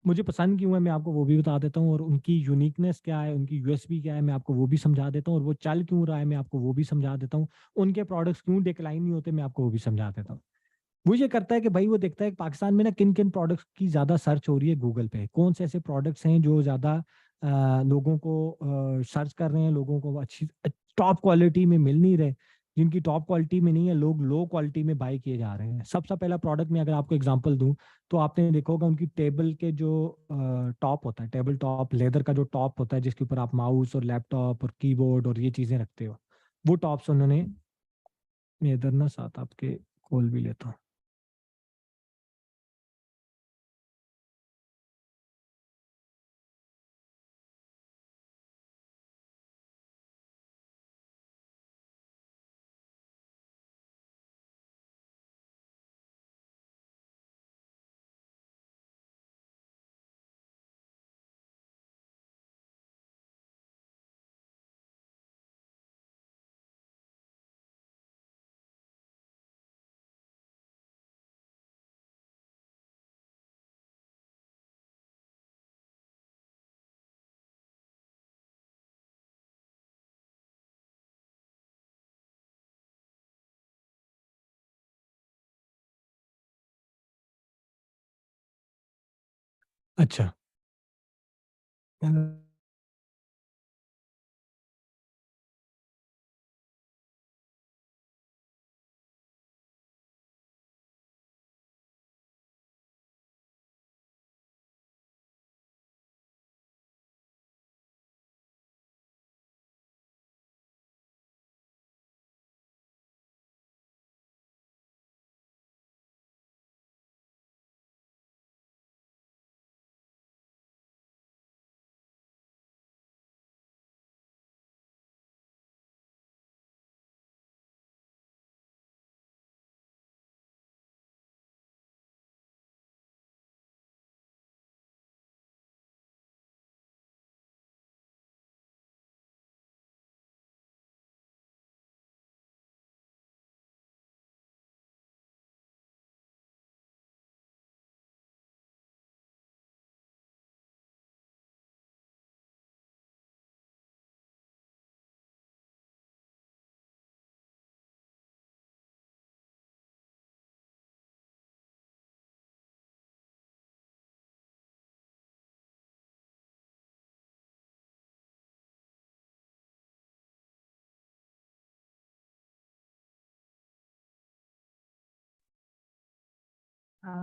मुझे पसंद क्यों है मैं आपको वो भी बता देता हूँ, और उनकी यूनिकनेस क्या है, उनकी यूएसपी क्या है मैं आपको वो भी समझा देता हूँ, और वो चल क्यों रहा है मैं आपको वो भी समझा देता हूँ। उनके प्रोडक्ट्स क्यों डिक्लाइन नहीं होते मैं आपको वो भी समझा देता हूँ। वो ये करता है कि भाई वो देखता है कि पाकिस्तान में ना किन किन प्रोडक्ट्स की ज्यादा सर्च हो रही है गूगल पे, कौन से ऐसे प्रोडक्ट्स हैं जो ज्यादा लोगों को सर्च कर रहे हैं, लोगों को अच्छी टॉप क्वालिटी में मिल नहीं रहे, जिनकी टॉप क्वालिटी में नहीं है, लोग लो क्वालिटी में बाय किए जा रहे हैं। सबसे पहला प्रोडक्ट में अगर आपको एग्जांपल दूं, तो आपने देखा होगा उनकी टेबल के जो टॉप होता है, टेबल टॉप लेदर का जो टॉप होता है जिसके ऊपर आप माउस और लैपटॉप और कीबोर्ड और ये चीजें रखते हो, वो टॉप्स उन्होंने, मैं इधर ना साथ आपके कॉल भी लेता हूँ। अच्छा।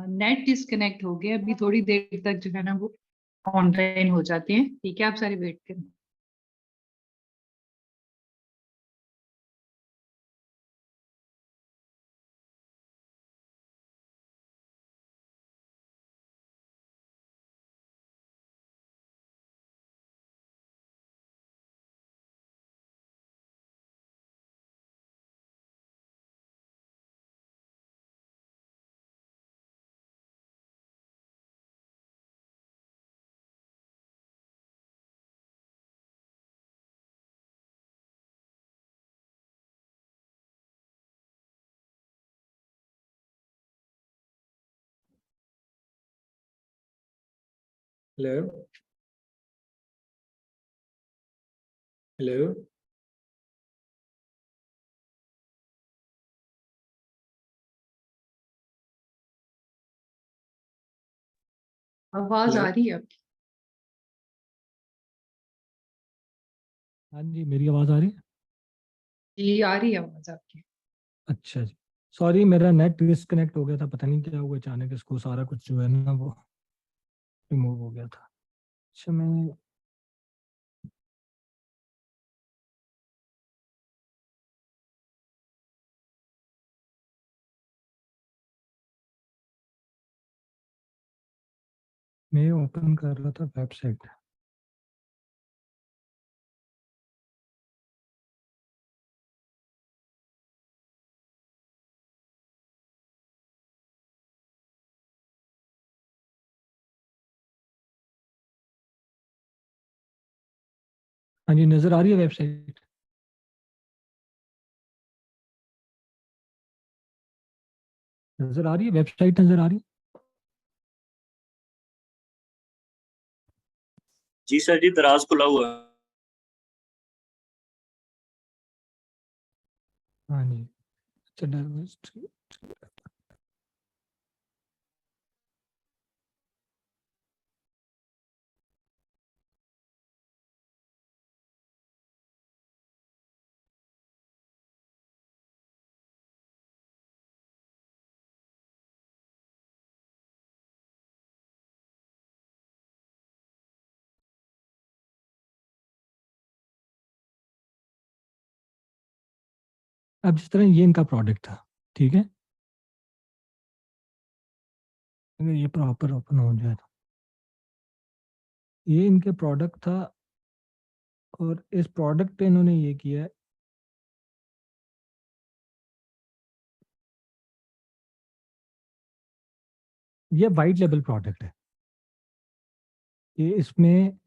नेट डिस्कनेक्ट हो गया, अभी थोड़ी देर तक जो है ना वो ऑनलाइन हो जाते हैं। ठीक है, आप सारे वेट करें। हेलो। हेलो। आवाज हेलो। आ रही है आपकी? हाँ जी, मेरी आवाज़ आ रही है? जी, आ रही है आवाज आपकी। अच्छा जी। सॉरी मेरा नेट डिस्कनेक्ट हो गया था, पता नहीं क्या हुआ अचानक, इसको सारा कुछ जो है ना वो रिमूव हो गया था। अच्छा मैं ओपन कर रहा था वेबसाइट। हाँ जी, नजर आ रही है वेबसाइट? नजर आ रही है वेबसाइट, नजर आ रही है? जी सर जी, दराज खुला हुआ है। हाँ जी। अच्छा डाइवर्सिटी। अब जिस तरह ये इनका प्रोडक्ट था, ठीक है, अगर ये प्रॉपर ओपन हो जाए तो ये इनके प्रोडक्ट था, और इस प्रोडक्ट पे इन्होंने ये किया है, ये वाइट लेबल प्रोडक्ट है। ये इसमें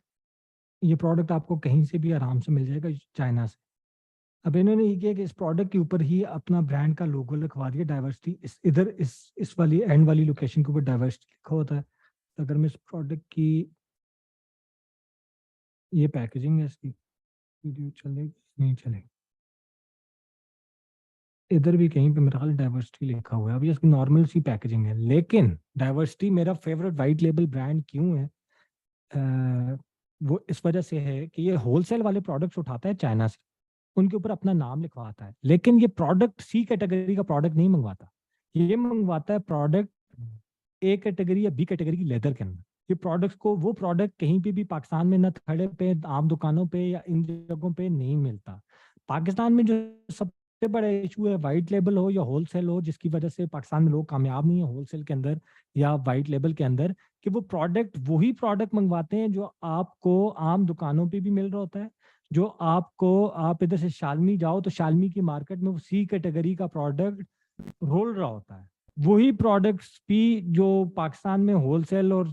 ये प्रोडक्ट आपको कहीं से भी आराम से मिल जाएगा, चाइना से। अब इन्होंने ये किया कि इस प्रोडक्ट के ऊपर ही अपना ब्रांड का लोगो लिखवा दिया, डाइवर्सिटी इस इधर इस वाली एंड वाली लोकेशन के ऊपर डाइवर्सिटी लिखा होता है। तो अगर मैं इस प्रोडक्ट की ये पैकेजिंग है, इसकी वीडियो चलेगी नहीं चलेगी, इधर भी कहीं पे मेरा ख्याल डाइवर्सिटी लिखा हुआ है। अभी इसकी नॉर्मल सी पैकेजिंग है, लेकिन डाइवर्सिटी मेरा फेवरेट वाइट लेबल ब्रांड क्यों है? वो इस वजह से है कि ये होलसेल वाले प्रोडक्ट्स उठाता है चाइना से, उनके ऊपर अपना नाम लिखवाता है, लेकिन ये प्रोडक्ट सी कैटेगरी का प्रोडक्ट नहीं मंगवाता। ये मंगवाता है प्रोडक्ट ए कैटेगरी या बी कैटेगरी की लेदर के अंदर। ये प्रोडक्ट्स को, वो प्रोडक्ट कहीं पे भी पाकिस्तान में ना थड़े पे, आम दुकानों पे या इन जगहों पे नहीं मिलता। पाकिस्तान में जो सबसे बड़ा इशू है, वाइट लेबल हो या होलसेल हो, जिसकी वजह से पाकिस्तान में लोग कामयाब नहीं है होलसेल के अंदर या वाइट लेबल के अंदर, कि वो प्रोडक्ट वही प्रोडक्ट मंगवाते हैं जो आपको आम दुकानों पे भी मिल रहा होता है, जो आपको, आप इधर से शालमी जाओ तो शालमी की मार्केट में वो सी कैटेगरी का प्रोडक्ट रोल रहा होता है। वही प्रोडक्ट्स भी जो पाकिस्तान में होलसेल और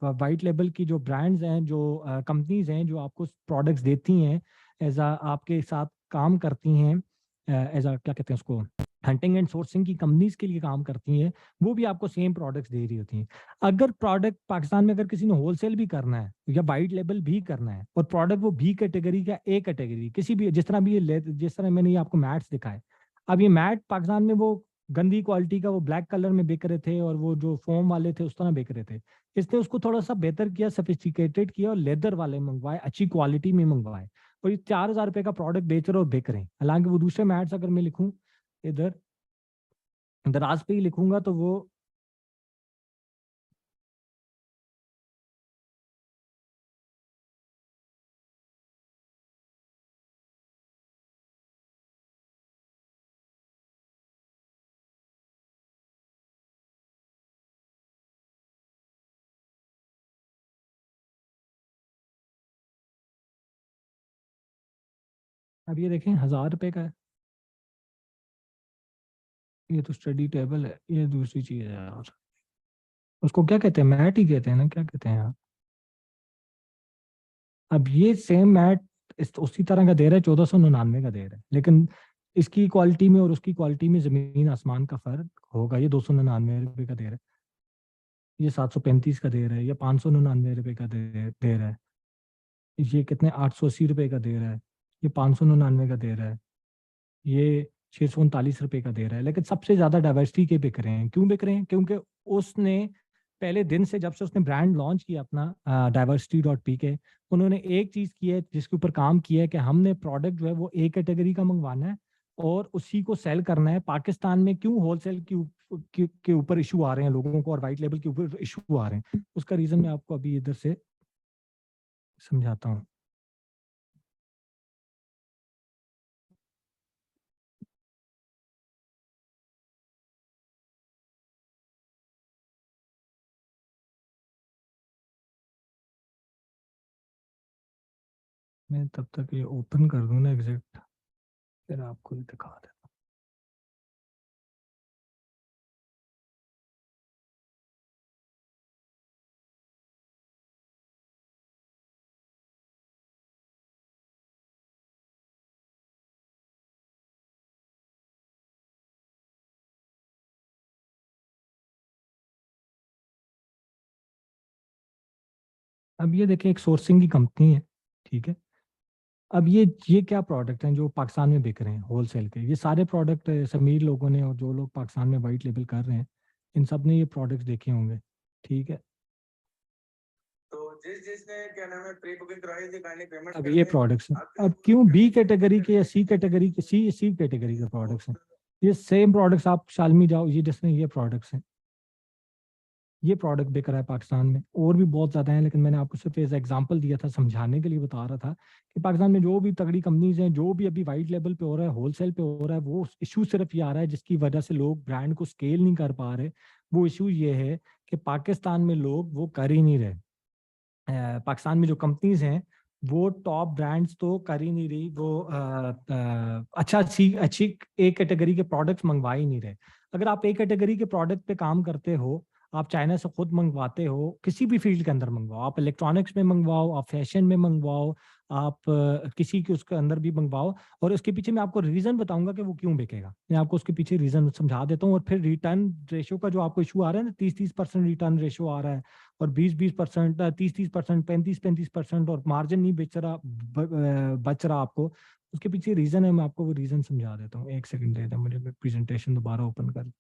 वाइट लेबल की जो ब्रांड्स हैं, जो कंपनीज हैं, जो आपको प्रोडक्ट्स देती हैं, एज आपके साथ काम करती हैं, एज क्या कहते हैं उसको, हंटिंग एंड सोर्सिंग की कंपनीज के लिए काम करती हैं, वो भी आपको सेम प्रोडक्ट्स दे रही होती हैं। अगर प्रोडक्ट पाकिस्तान में अगर किसी ने होलसेल भी करना है या वाइट लेबल भी करना है, और प्रोडक्ट वो बी कैटेगरी का ए कैटेगरी किसी भी, जिस तरह भी ये, जिस तरह मैंने ये आपको मैट्स दिखाए, अब ये मैट पाकिस्तान में वो गंदी क्वालिटी का वो ब्लैक कलर में बिक रहे थे, और वो जो फोम वाले थे उस तरह बिक रहे थे। इसने उसको थोड़ा सा बेहतर किया, सोफिस्टिकेटेड किया, और लेदर वाले मंगवाए, अच्छी क्वालिटी में मंगवाए, और ये 4,000 रुपए का प्रोडक्ट बेच रहे और बिक रहे हैं। हालांकि वो दूसरे मैट्स अगर मैं लिखूं इधर दराज पे ही लिखूंगा तो वो, अब ये देखें 1,000 रुपए का है। ये तो स्टडी टेबल है, ये दूसरी चीज है यार। उसको क्या कहते हैं, मैट ही कहते हैं ना, क्या कहते हैं यार? अब ये सेम मैट उसी तरह का दे रहा है, 1499 का दे रहा है, लेकिन इसकी क्वालिटी में और उसकी क्वालिटी में जमीन आसमान का फर्क होगा। ये 299 रुपये का दे रहा है, ये 735 का दे रहा है, या 599 रुपये का दे रहा है, ये कितने 880 रुपये का दे रहा है, ये 599 का दे रहा है, ये 639 रुपये का दे रहा है। लेकिन सबसे ज्यादा डाइवर्सिटी के बिक रहे हैं। क्यों बिक रहे हैं? क्योंकि उसने पहले दिन से, जब से उसने ब्रांड लॉन्च किया अपना diversity.p के, उन्होंने एक चीज की है जिसके ऊपर काम किया है कि हमने प्रोडक्ट जो है वो ए कैटेगरी का मंगवाना है, और उसी को सेल करना है। पाकिस्तान में क्यों होलसेल के ऊपर इशू आ रहे हैं लोगों को और वाइट लेबल के ऊपर इशू आ रहे हैं, उसका रीजन मैं आपको अभी इधर से समझाता हूँ। मैं तब तक ये ओपन कर दूं ना एग्जैक्ट, फिर आपको ये दिखा देता हूँ। अब ये देखें, एक सोर्सिंग की कंपनी है, ठीक है। अब ये क्या प्रोडक्ट हैं जो पाकिस्तान में बिक रहे हैं होलसेल के? ये सारे प्रोडक्ट समीर लोगों ने और जो लोग पाकिस्तान में वाइट लेबल कर रहे हैं, इन सब ने ये प्रोडक्ट्स देखे होंगे, ठीक है। तो जिसने क्या नाम है प्री बुकिंग करवाई थी काइंडली पेमेंट अब ये प्रोडक्ट्स हैं। अब क्यों बी कैटेगरी के या सी कैटेगरी के सी कैटेगरी के प्रोडक्ट्स हैं? ये सेम प्रोडक्ट्स, आप शालमी जाओ, ये जिसमें ये प्रोडक्ट्स हैं, ये प्रोडक्ट बिक रहा है पाकिस्तान में। और भी बहुत ज्यादा है, लेकिन मैंने आपको सिर्फ एज एग्जांपल दिया था, समझाने के लिए बता रहा था कि पाकिस्तान में जो भी तगड़ी कंपनीज हैं, जो भी अभी वाइट लेवल पे हो रहा है, होलसेल पे हो रहा है, वो इशू सिर्फ ये आ रहा है जिसकी वजह से लोग ब्रांड को स्केल नहीं कर पा रहे। वो इशू ये है कि पाकिस्तान में लोग वो कर ही नहीं रहे। पाकिस्तान में जो कंपनीज हैं वो टॉप ब्रांड्स तो कर ही नहीं रही, वो अच्छी ए कैटेगरी के प्रोडक्ट्स मंगवा ही नहीं रहे। अगर आप ए कैटेगरी के प्रोडक्ट पे काम करते हो, आप चाइना से खुद मंगवाते हो, किसी भी फील्ड के अंदर मंगवाओ, आप इलेक्ट्रॉनिक्स में मंगवाओ, आप फैशन में मंगवाओ, आप किसी के उसके अंदर भी मंगवाओ, और उसके पीछे मैं आपको रीजन बताऊंगा कि वो क्यों बिकेगा। मैं आपको उसके पीछे रीजन समझा देता हूँ। और फिर रिटर्न रेशियो का जो आपको इशू आ रहा है ना, 30-30% रिटर्न रेशियो आ रहा है, और 20-20%, 30-30%, 35-35%, और मार्जिन नहीं बच रहा आपको, उसके पीछे रीजन है। मैं आपको वो रीजन समझा देता हूँ। एक सेकंड दे दें मुझे, मैं प्रेजेंटेशन दोबारा ओपन कर।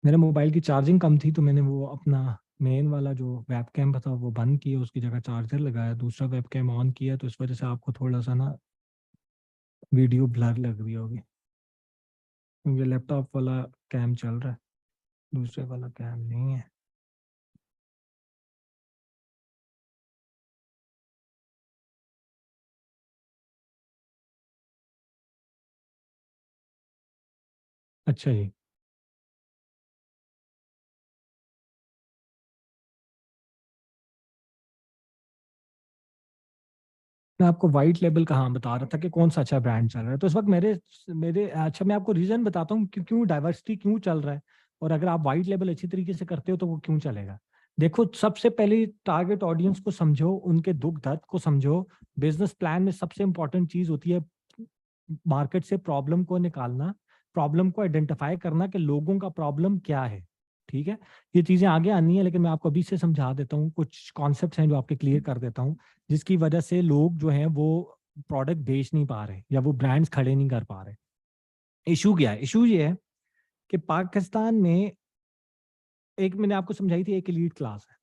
मेरे मोबाइल की चार्जिंग कम थी, तो मैंने वो अपना मेन वाला जो वेब कैम था वो बंद किया, उसकी जगह चार्जर लगाया, दूसरा वेब कैम ऑन किया, तो इस वजह से आपको थोड़ा सा ना वीडियो ब्लर लग रही होगी, क्योंकि लैपटॉप वाला कैम चल रहा है, दूसरे वाला कैम नहीं है। अच्छा जी, मैं आपको व्हाइट लेबल का हाँ बता रहा था कि कौन सा अच्छा ब्रांड चल रहा है। तो इस वक्त मेरे मेरे अच्छा, मैं आपको रीजन बताता हूँ क्यों डाइवर्सिटी क्यों चल रहा है, और अगर आप व्हाइट लेबल अच्छी तरीके से करते हो तो वो क्यों चलेगा। देखो, सबसे पहले टारगेट ऑडियंस को समझो, उनके दुख दर्द को समझो। बिजनेस प्लान में सबसे इंपॉर्टेंट चीज होती है मार्केट से प्रॉब्लम को निकालना, प्रॉब्लम को आइडेंटिफाई करना कि लोगों का प्रॉब्लम क्या है, ठीक है। ये चीजें आगे आनी है, लेकिन मैं आपको अभी से समझा देता हूँ, कुछ कॉन्सेप्ट्स हैं जो आपके क्लियर कर देता हूँ, जिसकी वजह से लोग जो हैं वो प्रोडक्ट बेच नहीं पा रहे या वो ब्रांड्स खड़े नहीं कर पा रहे। इशू क्या है? इशू ये है कि पाकिस्तान में, एक मैंने आपको समझाई थी, एक एलीट क्लास है,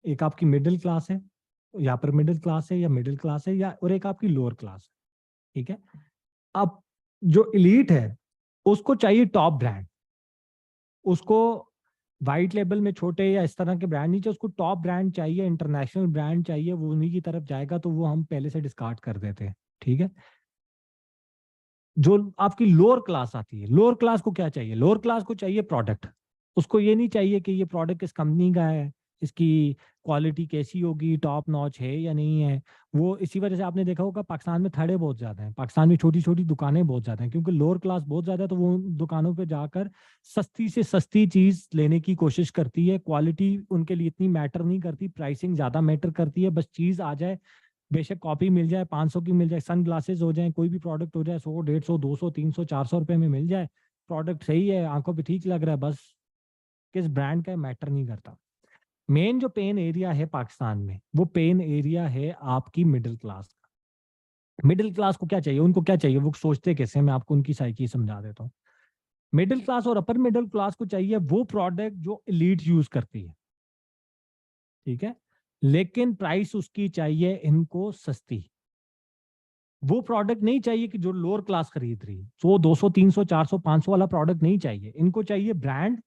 एक आपकी मिडिल क्लास है, या पर मिडिल क्लास है या मिडिल क्लास है, या और एक आपकी लोअर क्लास है, ठीक है। अब जो एलीट है उसको चाहिए टॉप ब्रांड, उसको वाइट लेबल में छोटे या इस तरह के ब्रांड नहीं चाहिए, उसको टॉप ब्रांड चाहिए, इंटरनेशनल ब्रांड चाहिए, वो उन्हीं की तरफ जाएगा, तो वो हम पहले से डिस्कार्ड कर देते हैं, ठीक है। जो आपकी लोअर क्लास आती है, लोअर क्लास को क्या चाहिए? लोअर क्लास को चाहिए प्रोडक्ट। उसको ये नहीं चाहिए कि ये प्रोडक्ट किस कंपनी का है, इसकी क्वालिटी कैसी होगी, टॉप नॉच है या नहीं है। वो इसी वजह से आपने देखा होगा पाकिस्तान में थड़े बहुत ज्यादा हैं, पाकिस्तान में छोटी छोटी दुकानें बहुत ज्यादा हैं, क्योंकि लोअर क्लास बहुत ज्यादा है, तो वो उन दुकानों पे जाकर सस्ती से सस्ती चीज लेने की कोशिश करती है। क्वालिटी उनके लिए इतनी मैटर नहीं करती, प्राइसिंग ज्यादा मैटर करती है, बस चीज आ जाए, बेशक कॉपी मिल जाए, 500 की मिल जाए, सन ग्लासेस हो जाए, कोई भी प्रोडक्ट हो जाए, 100, 150, 200, 300, 400 रुपए में मिल जाए, प्रोडक्ट सही है, आंखों पे ठीक लग रहा है, बस किस ब्रांड का मैटर नहीं करता। मेन जो पेन एरिया है पाकिस्तान में, वो पेन एरिया है आपकी मिडिल क्लास का। मिडिल क्लास को क्या चाहिए? उनको क्या चाहिए? वो सोचते कैसे हैं? मैं आपको उनकी साइकी समझा देता हूँ। मिडिल क्लास और अपर मिडिल क्लास को चाहिए वो प्रोडक्ट जो एलीट यूज करती है, ठीक है, लेकिन प्राइस उसकी चाहिए इनको सस्ती। वो प्रोडक्ट नहीं चाहिए कि जो लोअर क्लास खरीद रही है, 100 200 300 400 500 वाला प्रोडक्ट नहीं चाहिए इनको। चाहिए ब्रांड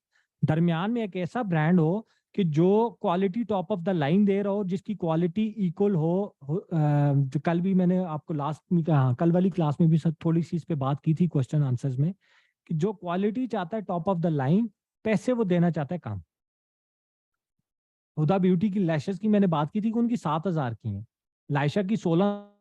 दरमियान में, एक ऐसा ब्रांड हो कि जो quality top of the line दे रहा हो, जिसकी क्वालिटी इक्वल हो जो कल भी मैंने आपको लास्ट में हाँ कल वाली क्लास में भी थोड़ी सी इस पे बात की थी क्वेश्चन आंसर्स में, कि जो क्वालिटी चाहता है टॉप ऑफ द लाइन, पैसे वो देना चाहता है कम। हुदा ब्यूटी की लैशेस की मैंने बात की थी कि उनकी 7,000 की है, लाइशा की 16।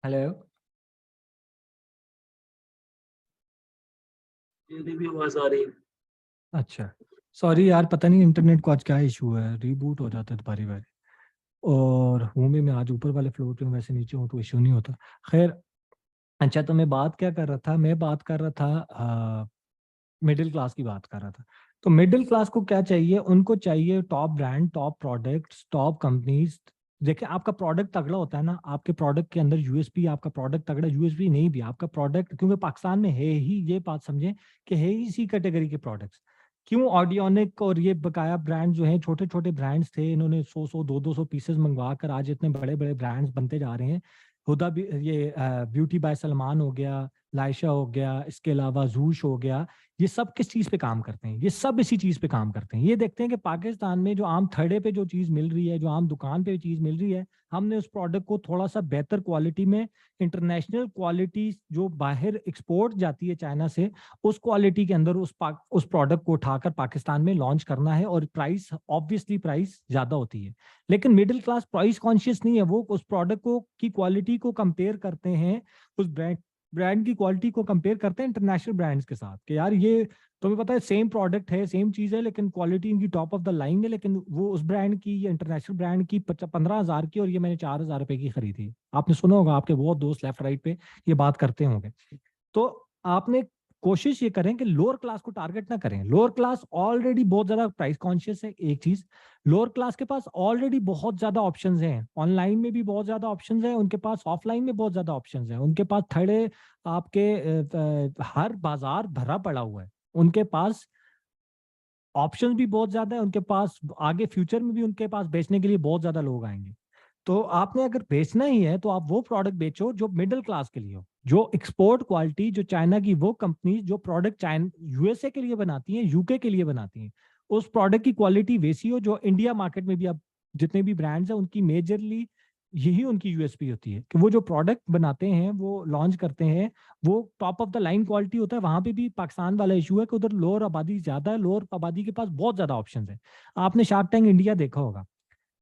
हेलो, मेरी भी आवाज आ रही है। अच्छा सॉरी यार, पता नहीं इंटरनेट को आज क्या इशू है, रीबूट हो जाता है बारी बारी। और हूँ भी मैं आज ऊपर वाले फ्लोर पे हूँ, वैसे नीचे हूँ तो इशू नहीं होता। खैर, अच्छा तो मैं बात क्या कर रहा था, मैं बात कर रहा था मिडिल क्लास की बात कर रहा था। तो मिडिल क्लास को क्या चाहिए, उनको चाहिए top brand, top products, top companies, देखिए आपका प्रोडक्ट तगड़ा होता है ना, आपके प्रोडक्ट के अंदर यूएसपी, आपका प्रोडक्ट तगड़ा, यूएसपी नहीं भी आपका प्रोडक्ट, क्योंकि पाकिस्तान में है ही, ये बात समझें कि है ही इसी कैटेगरी के प्रोडक्ट्स। क्यों ऑडियोनिक और ये बकाया ब्रांड जो हैं, छोटे छोटे ब्रांड्स थे, इन्होंने 100 200 पीसेस मंगवा कर आज इतने बड़े बड़े ब्रांड्स बनते जा रहे हैं। हुदा भी, ये ब्यूटी बाय सलमान हो गया, लाइशा हो गया, इसके अलावा जूश हो गया, ये सब किस चीज पे काम करते हैं? ये सब इसी चीज पे काम करते हैं। ये देखते हैं कि पाकिस्तान में जो आम थड़े पे जो चीज मिल रही है, जो आम दुकान पे चीज मिल रही है, हमने उस प्रोडक्ट को थोड़ा सा बेहतर क्वालिटी में, इंटरनेशनल क्वालिटी जो बाहर एक्सपोर्ट जाती है चाइना से, उस क्वालिटी के अंदर उस प्रोडक्ट को उठाकर पाकिस्तान में लॉन्च करना है। और प्राइस, ऑब्वियसली प्राइस ज्यादा होती है, लेकिन मिडिल क्लास प्राइस कॉन्शियस नहीं है। वो उस प्रोडक्ट को की क्वालिटी को कंपेयर करते हैं, उस ब्रांड की क्वालिटी को कंपेयर करते हैं इंटरनेशनल ब्रांड्स के साथ, कि यार ये तुम्हें पता है सेम प्रोडक्ट है, सेम चीज है, लेकिन क्वालिटी इनकी टॉप ऑफ द लाइन है, लेकिन वो उस ब्रांड की या इंटरनेशनल ब्रांड की 15,000 की, और ये मैंने 4,000 रुपए की खरीदी। आपने सुना होगा, आपके बहुत दोस्त लेफ्ट राइट पे ये बात करते होंगे। तो आपने कोशिश ये करें कि लोअर क्लास को टारगेट ना करें। लोअर क्लास ऑलरेडी बहुत ज्यादा प्राइस कॉन्शियस है, एक चीज। लोअर क्लास के पास ऑलरेडी बहुत ज्यादा ऑप्शंस हैं, ऑनलाइन में भी बहुत ज्यादा ऑप्शंस हैं उनके पास, ऑफलाइन में बहुत ज्यादा ऑप्शंस हैं उनके पास। थड़े आपके हर बाजार भरा पड़ा हुआ है उनके पास, ऑप्शंस भी बहुत ज्यादा है उनके पास। आगे फ्यूचर में भी उनके पास बेचने के लिए बहुत ज्यादा लोग आएंगे। तो आपने अगर बेचना ही है तो आप वो प्रोडक्ट बेचो जो मिडिल क्लास के लिए हो, जो एक्सपोर्ट क्वालिटी, जो चाइना की वो कंपनी जो प्रोडक्ट चाइना यूएसए के लिए बनाती हैं, यूके के लिए बनाती हैं, उस प्रोडक्ट की क्वालिटी वैसी हो जो इंडिया मार्केट में भी, अब जितने भी ब्रांड्स हैं उनकी मेजरली यही उनकी यूएसपी होती है कि वो जो प्रोडक्ट बनाते हैं, वो लॉन्च करते हैं, वो top of the line quality होता है। वहां पे भी पाकिस्तान वाला इशू है कि उधर लोअर आबादी ज्यादा है, लोअर आबादी के पास बहुत ज्यादा ऑप्शंस है। आपने शार्क टैंक इंडिया देखा होगा,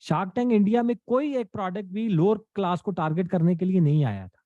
शार्क टैंक इंडिया में कोई एक प्रोडक्ट भी लोअर क्लास को टारगेट करने के लिए नहीं आया था।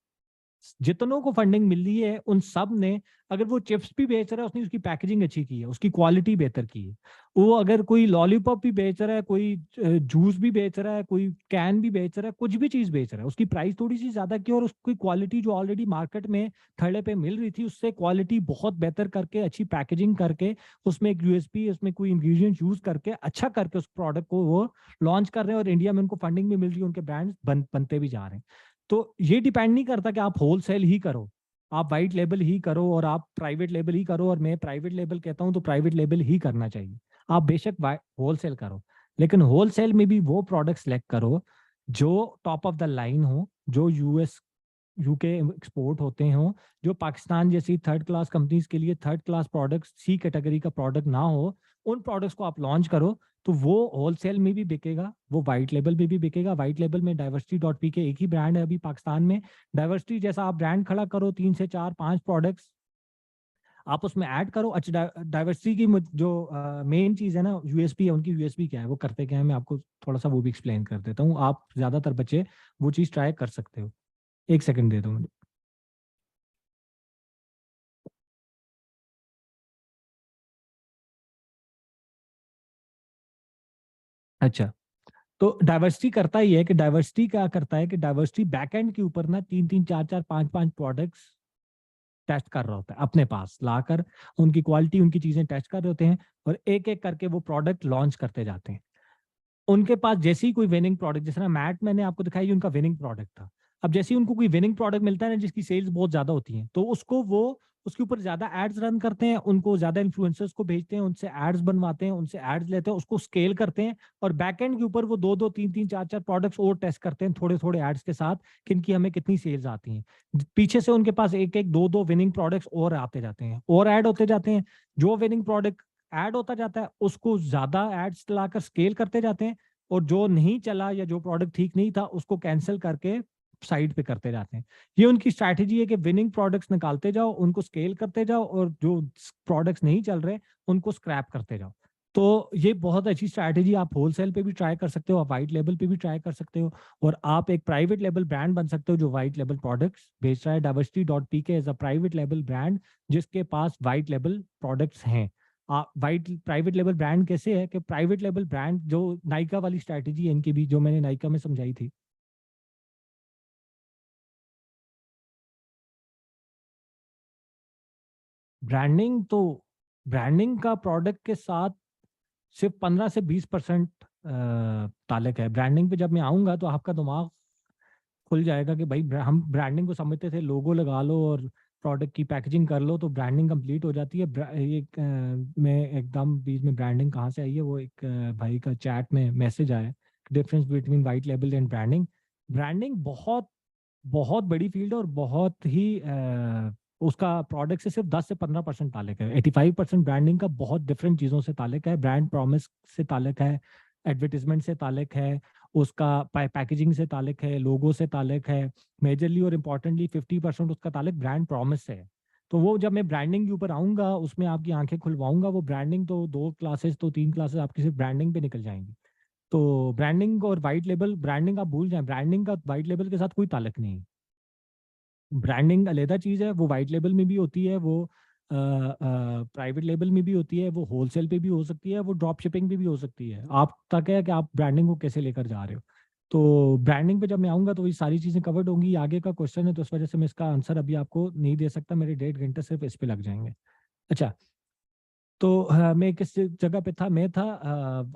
जितनों को फंडिंग मिल रही है उन सब ने, अगर वो चिप्स भी बेच रहा है उसने उसकी पैकेजिंग अच्छी की है, उसकी क्वालिटी बेहतर की है। वो अगर कोई लॉलीपॉप भी बेच रहा है, कोई जूस भी बेच रहा है, कोई कैन भी बेच रहा है, कुछ भी चीज बेच रहा है, उसकी प्राइस थोड़ी सी ज्यादा की और उसकी क्वालिटी जो ऑलरेडी मार्केट में थर्ड पे मिल रही थी उससे क्वालिटी बहुत बेहतर करके, अच्छी पैकेजिंग करके, उसमें एक यूएसपी, उसमें कोई इंग्रेडिएंट यूज करके, अच्छा करके उस प्रोडक्ट को वो लॉन्च कर रहे हैं, और इंडिया में उनको फंडिंग भी मिल रही है, उनके ब्रांड्स बनते भी जा रहे हैं। तो ये डिपेंड नहीं करता कि आप होलसेल ही करो, आप वाइट लेबल ही करो, और आप प्राइवेट लेबल ही करो, और मैं प्राइवेट लेबल कहता हूं तो प्राइवेट लेबल ही करना चाहिए। आप बेशक होलसेल करो, लेकिन होलसेल में भी वो प्रोडक्ट सेलेक्ट करो जो टॉप ऑफ द लाइन हो, जो यूएस यूके एक्सपोर्ट होते हो, जो पाकिस्तान जैसी थर्ड क्लास कंपनीज के लिए थर्ड क्लास प्रोडक्ट, सी कैटेगरी का प्रोडक्ट ना हो, उन प्रोडक्ट्स को आप लॉन्च करो। तो वो होलसेल में भी बिकेगा, वो वाइट लेबल में भी बिकेगा। वाइट लेबल में डाइवर्सिटी के एक ही ब्रांड है अभी पाकिस्तान में। डाइवर्सिटी जैसा आप ब्रांड खड़ा करो, 3 से 4 5 प्रोडक्ट्स आप उसमें ऐड करो। अच्छा, डाइवर्सिटी की जो मेन चीज है ना, यूएसपी है उनकी। यूएसपी क्या है, वो करते क्या है, मैं आपको थोड़ा सा वो भी एक्सप्लेन कर देता हूँ। आप ज्यादातर बच्चे वो चीज ट्राई कर सकते हो। एक सेकंड दे दो मुझे। अच्छा, तो डाइवर्सिटी करता ही है कि डाइवर्सिटी क्या करता है कि डाइवर्सिटी बैकएंड के ऊपर ना 3 3 4 4 5 5 प्रोडक्ट्स टेस्ट कर रहा होता है अपने पास लाकर, उनकी क्वालिटी, उनकी चीजें टेस्ट कर रहे होते हैं, और एक एक करके वो प्रोडक्ट लॉन्च करते जाते हैं। उनके पास जैसे ही कोई विनिंग प्रोडक्ट, जैसे ना मैट मैंने आपको दिखाई, उनका विनिंग प्रोडक्ट था। अब जैसे ही उनको कोई विनिंग प्रोडक्ट मिलता है ना जिसकी सेल्स बहुत ज्यादा होती हैं, तो उसको वो उसके ऊपर ज्यादा एड्स रन करते हैं, उनको ज्यादा इन्फ्लुएंसर्स को भेजते हैं, उनसे एड्स बनवाते हैं, उनसे एड्स लेते हैं, उसको स्केल करते हैं, और बैकएंड के ऊपर वो 2 2 3 3 4 4 प्रोडक्ट्स और टेस्ट करते हैं थोड़े थोड़े एड्स के साथ, किनकी हमें कितनी सेल्स आती हैं। पीछे से उनके पास एक एक 2 2 विनिंग प्रोडक्ट्स और आते जाते हैं, और ऐड होते जाते हैं। जो विनिंग प्रोडक्ट ऐड होता जाता है उसको ज्यादा एड्स लाकर स्केल करते जाते हैं, और जो नहीं चला या जो प्रोडक्ट ठीक नहीं था उसको कैंसिल करके साइड पे करते जाते हैं। ये उनकी स्ट्रैटेजी है कि विनिंग प्रोडक्ट्स निकालते जाओ, उनको स्केल करते जाओ, और जो प्रोडक्ट्स नहीं चल रहे उनको स्क्रैप करते जाओ। तो ये बहुत अच्छी स्ट्रैटेजी, आप होलसेल पे भी ट्राई कर सकते हो, आप वाइट लेवल पे भी ट्राई कर सकते हो, और आप एक प्राइवेट लेवल ब्रांड बन सकते हो जो वाइट लेवल प्रोडक्ट्स बेच रहा है। डाइवर्सिटी.pk as a private level brand जिसके पास वाइट लेवल प्रोडक्ट्स हैं। वाइट प्राइवेट लेवल ब्रांड कैसे है कि प्राइवेट लेवल ब्रांड जो नाइका वाली स्ट्रैटेजी है इनकी भी, जो मैंने नाइका में समझाई थी। ब्रांडिंग तो, ब्रांडिंग का प्रोडक्ट के साथ सिर्फ 15 से 20% ताल्लुक है। ब्रांडिंग पे जब मैं आऊँगा तो आपका दिमाग खुल जाएगा कि भाई हम ब्रांडिंग को समझते थे लोगो लगा लो और प्रोडक्ट की पैकेजिंग कर लो तो ब्रांडिंग कंप्लीट हो जाती है। मैं एकदम बीच में ब्रांडिंग कहाँ से आई है, वो एक भाई का चैट में मैसेज आया, difference between white label and branding. Branding बहुत बहुत बड़ी फील्ड है और बहुत ही उसका प्रोडक्ट से सिर्फ 10 से 15% ताल्लुक है। 85% ब्रांडिंग का बहुत डिफरेंट चीज़ों से ताल्लुक है। ब्रांड प्रॉमिस से ताल्लुक है, एडवर्टीजमेंट से ताल्लुक है, उसका पैकेजिंग से ताल्लुक है, लोगो से ताल्लुक है। मेजरली और इम्पोर्टेंटली 50% उसका ताल्लुक ब्रांड प्रॉमिस से है। तो वो जब मैं ब्रांडिंग के ऊपर आऊँगा उसमें आपकी आंखें खुलवाऊंगा। वो ब्रांडिंग तो 2 क्लासेस तो 3 क्लासेस आपकी सिर्फ ब्रांडिंग पे निकल जाएंगी। तो ब्रांडिंग और वाइट लेबल, ब्रांडिंग आप भूल जाएं, ब्रांडिंग का वाइट लेबल के साथ कोई ताल्लुक नहीं है। ब्रांडिंग अलग चीज़ है, वो वाइट लेबल में भी होती है, वो प्राइवेट लेबल में भी होती है, वो होलसेल पे भी हो सकती है, वो ड्रॉप शिपिंग पे भी हो सकती है। आप तक है कि आप ब्रांडिंग को कैसे लेकर जा रहे हो। तो ब्रांडिंग पे जब मैं आऊँगा तो ये सारी चीज़ें कवर्ड होंगी। आगे का क्वेश्चन है तो इस वजह से मैं इसका आंसर अभी आपको नहीं दे सकता, मेरे 1.5 घंटे सिर्फ इस पे लग जाएंगे। अच्छा, तो मैं किस जगह पे था, मैं था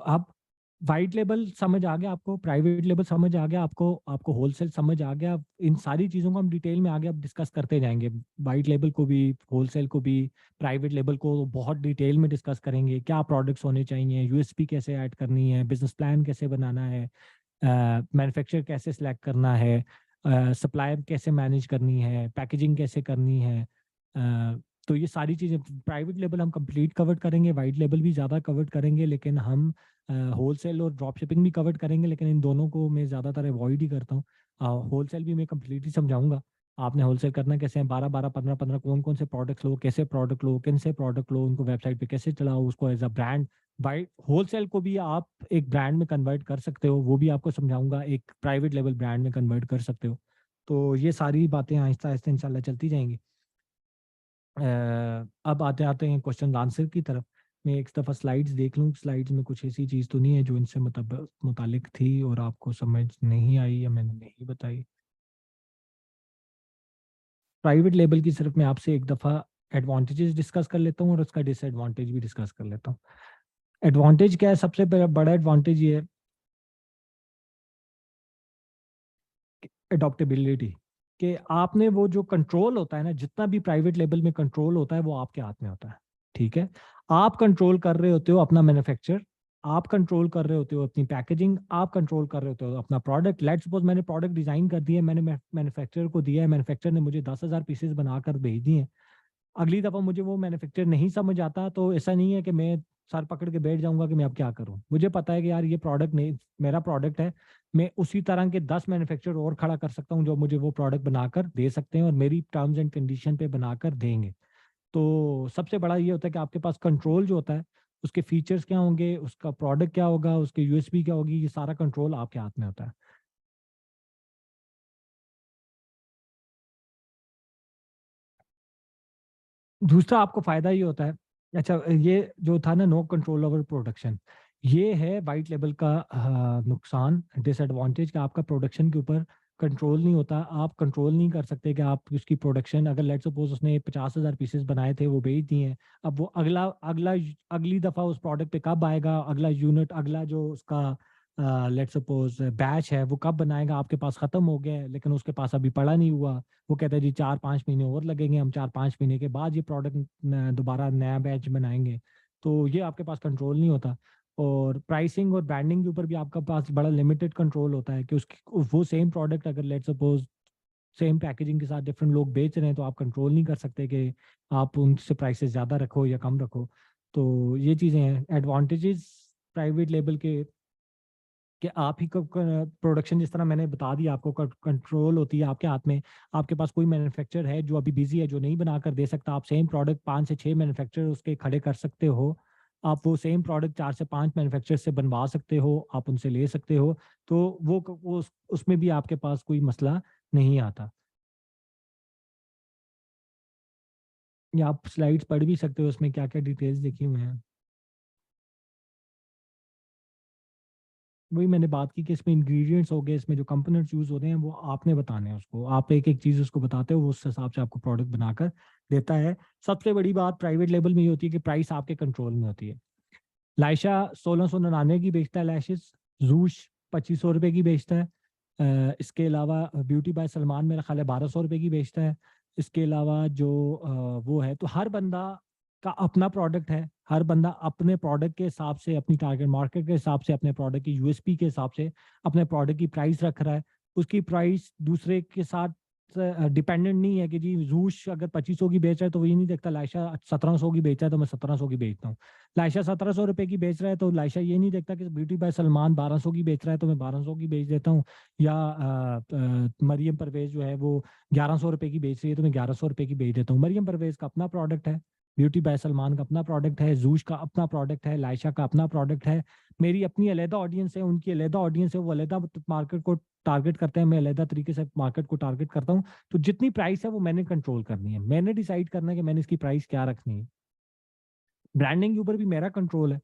आप वाइट लेबल समझ आ गया आपको, प्राइवेट लेबल समझ आ गया आपको, आपको होलसेल समझ आ गया। इन सारी चीज़ों को हम डिटेल में आगे अब डिस्कस करते जाएंगे। वाइट लेबल को भी, होलसेल को भी, प्राइवेट लेबल को बहुत डिटेल में डिस्कस करेंगे। क्या प्रोडक्ट्स होने चाहिए, यूएसपी कैसे ऐड करनी है, बिजनेस प्लान कैसे बनाना है, मैन्युफैक्चर कैसे सिलेक्ट करना है, सप्लायर कैसे मैनेज करनी है, पैकेजिंग कैसे करनी है। तो ये सारी चीज़ें प्राइवेट लेवल हम कंप्लीट कवर करेंगे, वाइट लेवल भी ज़्यादा कवर करेंगे, लेकिन हम होलसेल और ड्रॉप शिपिंग भी कवर करेंगे, लेकिन इन दोनों को मैं ज़्यादातर अवॉइड ही करता हूँ। होलसेल भी मैं कंप्लीटली समझाऊंगा आपने होलसेल करना कैसे है, 12-12, 15-15 कौन कौन से प्रोडक्ट्स लो, कैसे प्रोडक्ट लो, किन से प्रोडक्ट लो, उनको वेबसाइट पे कैसे चलाओ, उसको as a brand. White wholesale को भी आप एक ब्रांड में कन्वर्ट कर सकते हो, वो भी आपको समझाऊंगा, एक प्राइवेट लेवल ब्रांड में कन्वर्ट कर सकते हो। तो ये सारी बातें आहिस्ता आहिस्ता इंशाल्लाह चलती जाएंगी। अब आते आते हैं क्वेश्चन आंसर की तरफ। मैं एक दफ़ा स्लाइड्स देख लूँ, स्लाइड्स में कुछ ऐसी चीज़ तो नहीं है जो इनसे मुतालिक थी और आपको समझ नहीं आई या मैंने नहीं बताई। प्राइवेट लेबल की सिर्फ मैं आपसे एक दफ़ा एडवांटेजेस डिस्कस कर लेता हूँ और उसका डिसएडवांटेज भी डिस्कस कर लेता हूँ। एडवांटेज क्या है, सबसे बड़ा एडवांटेज ये है अडॉप्टेबिलिटी, कि आपने वो जो कंट्रोल होता है ना, जितना भी प्राइवेट लेवल में कंट्रोल होता है वो आपके हाथ में होता है। ठीक है, आप कंट्रोल कर रहे होते हो अपना मैन्युफैक्चर, आप कंट्रोल कर रहे होते हो अपनी पैकेजिंग, आप कंट्रोल कर रहे होते हो अपना प्रोडक्ट। लेट्स सपोज मैंने प्रोडक्ट डिजाइन कर दिया है, मैंने मैन्युफैक्चरर को दिया है, मैन्युफैक्चरर ने मुझे 10,000 पीसेस बनाकर भेज दिए हैं। अगली दफ़ा मुझे वो मैन्युफैक्चर नहीं समझ आता तो ऐसा नहीं है कि मैं सर पकड़ के बैठ जाऊंगा कि मैं अब क्या करूं। मुझे पता है कि यार ये प्रोडक्ट नहीं, मेरा प्रोडक्ट है, मैं उसी तरह के 10 मैन्युफैक्चर और खड़ा कर सकता हूं जो मुझे वो प्रोडक्ट बनाकर दे सकते हैं और मेरी टर्म्स एंड कंडीशन पे बनाकर देंगे। तो सबसे बड़ा ये होता है कि आपके पास कंट्रोल जो होता है, उसके फीचर्स क्या होंगे, उसका प्रोडक्ट क्या होगा, उसके यूएसपी क्या होगी, ये सारा कंट्रोल आपके हाथ में होता है। दूसरा आपको फायदा ये होता है, अच्छा ये जो था ना नो कंट्रोल ओवर प्रोडक्शन, ये है वाइट लेवल का नुकसान, डिसएडवांटेज, कि आपका प्रोडक्शन के ऊपर कंट्रोल नहीं होता। आप कंट्रोल नहीं कर सकते कि आप उसकी प्रोडक्शन, अगर लेट्स सपोज उसने 50,000 पीसेस बनाए थे, वो बेच दिए हैं, अब वो अगला अगला अगली दफ़ा उस प्रोडक्ट पे कब आएगा, अगला यूनिट, अगला जो उसका लेट्स सपोज बैच है वो कब बनाएगा, आपके पास ख़त्म हो गया है लेकिन उसके पास अभी पड़ा नहीं हुआ। वो कहता है जी 4-5 महीने और लगेंगे, हम 4-5 महीने के बाद ये प्रोडक्ट दोबारा नया बैच बनाएंगे। तो ये आपके पास कंट्रोल नहीं होता। और प्राइसिंग और ब्रांडिंग के ऊपर भी आपका पास बड़ा लिमिटेड कंट्रोल होता है कि उसकी वो सेम प्रोडक्ट अगर लेट्स सपोज सेम पैकेजिंग के साथ डिफरेंट लोग बेच रहे हैं तो आप कंट्रोल नहीं कर सकते कि आप उनसे प्राइसेस ज़्यादा रखो या कम रखो। तो ये चीज़ें हैं एडवांटेजेस प्राइवेट लेबल के, कि आप ही को प्रोडक्शन, जिस तरह मैंने बता दिया आपको, कंट्रोल होती है आपके हाथ में। आपके पास कोई मैन्युफैक्चरर है जो अभी बिजी है, जो नहीं बनाकर दे सकता, आप सेम प्रोडक्ट 5 से 6 मैन्युफैक्चरर उसके खड़े कर सकते हो। आप वो सेम प्रोडक्ट 4 से 5 मैन्युफैक्चरर से बनवा सकते हो, आप उनसे ले सकते हो। तो वो उसमें भी आपके पास कोई मसला नहीं आता। या आप स्लाइड्स पढ़ भी सकते हो, उसमें क्या क्या डिटेल्स लिखी हुई हैं। वही मैंने बात की कि इसमें इंग्रेडिएंट्स हो गए, इसमें जो कंपोनेंट्स यूज होते हैं वो आपने बताने हैं उसको, आप एक एक चीज़ उसको बताते हो, वो उस हिसाब से आपको प्रोडक्ट बनाकर देता है। सबसे बड़ी बात प्राइवेट लेवल में ये होती है कि प्राइस आपके कंट्रोल में होती है। लाइशा 1699 की बेचता है लैशेस, जूश 2500 रुपए की बेचता है। इसके अलावा ब्यूटी बाय सलमान मेरा ख्याल है 1200 रुपए की बेचता है। इसके अलावा जो वो है, तो हर बंदा का अपना प्रोडक्ट है, हर बंदा अपने प्रोडक्ट के हिसाब से, अपनी टारगेट मार्केट के हिसाब से, अपने प्रोडक्ट की यूएसपी के हिसाब से अपने प्रोडक्ट की प्राइस रख रहा है। उसकी प्राइस दूसरे के साथ डिपेंडेंट नहीं है कि जी जूश अगर 2500 की बेच रहा है तो वो ये नहीं देखता लायशा 1700 की बेच रहा है तो मैं 1700 की बेचता हूँ। लायशा 1700 रुपए की बेच रहा है तो लायशा ये नहीं देखता कि ब्यूटी बाय सलमान 1200 की बेच रहा है तो मैं 1200 की बेच देता हूँ, या मरियम परवेज जो है वो 1100 रुपए की बेच रही है तो मैं 1100 रुपए की बेच देता हूँ। मरियम परवेज का अपना प्रोडक्ट है, ब्यूटी बाय सलमान का अपना प्रोडक्ट है, जूश का अपना प्रोडक्ट है, लायशा का अपना प्रोडक्ट है। मेरी अपनी अलग ऑडियंस है, उनकी अलग ऑडियंस है, वो अलग मार्केट को टारगेट करते हैं, मैं अलग तरीके से मार्केट को टारगेट करता हूँ। तो जितनी प्राइस है वो मैंने कंट्रोल करनी है, मैंने डिसाइड करना है कि मैंने इसकी प्राइस क्या रखनी है। ब्रांडिंग के ऊपर भी मेरा कंट्रोल है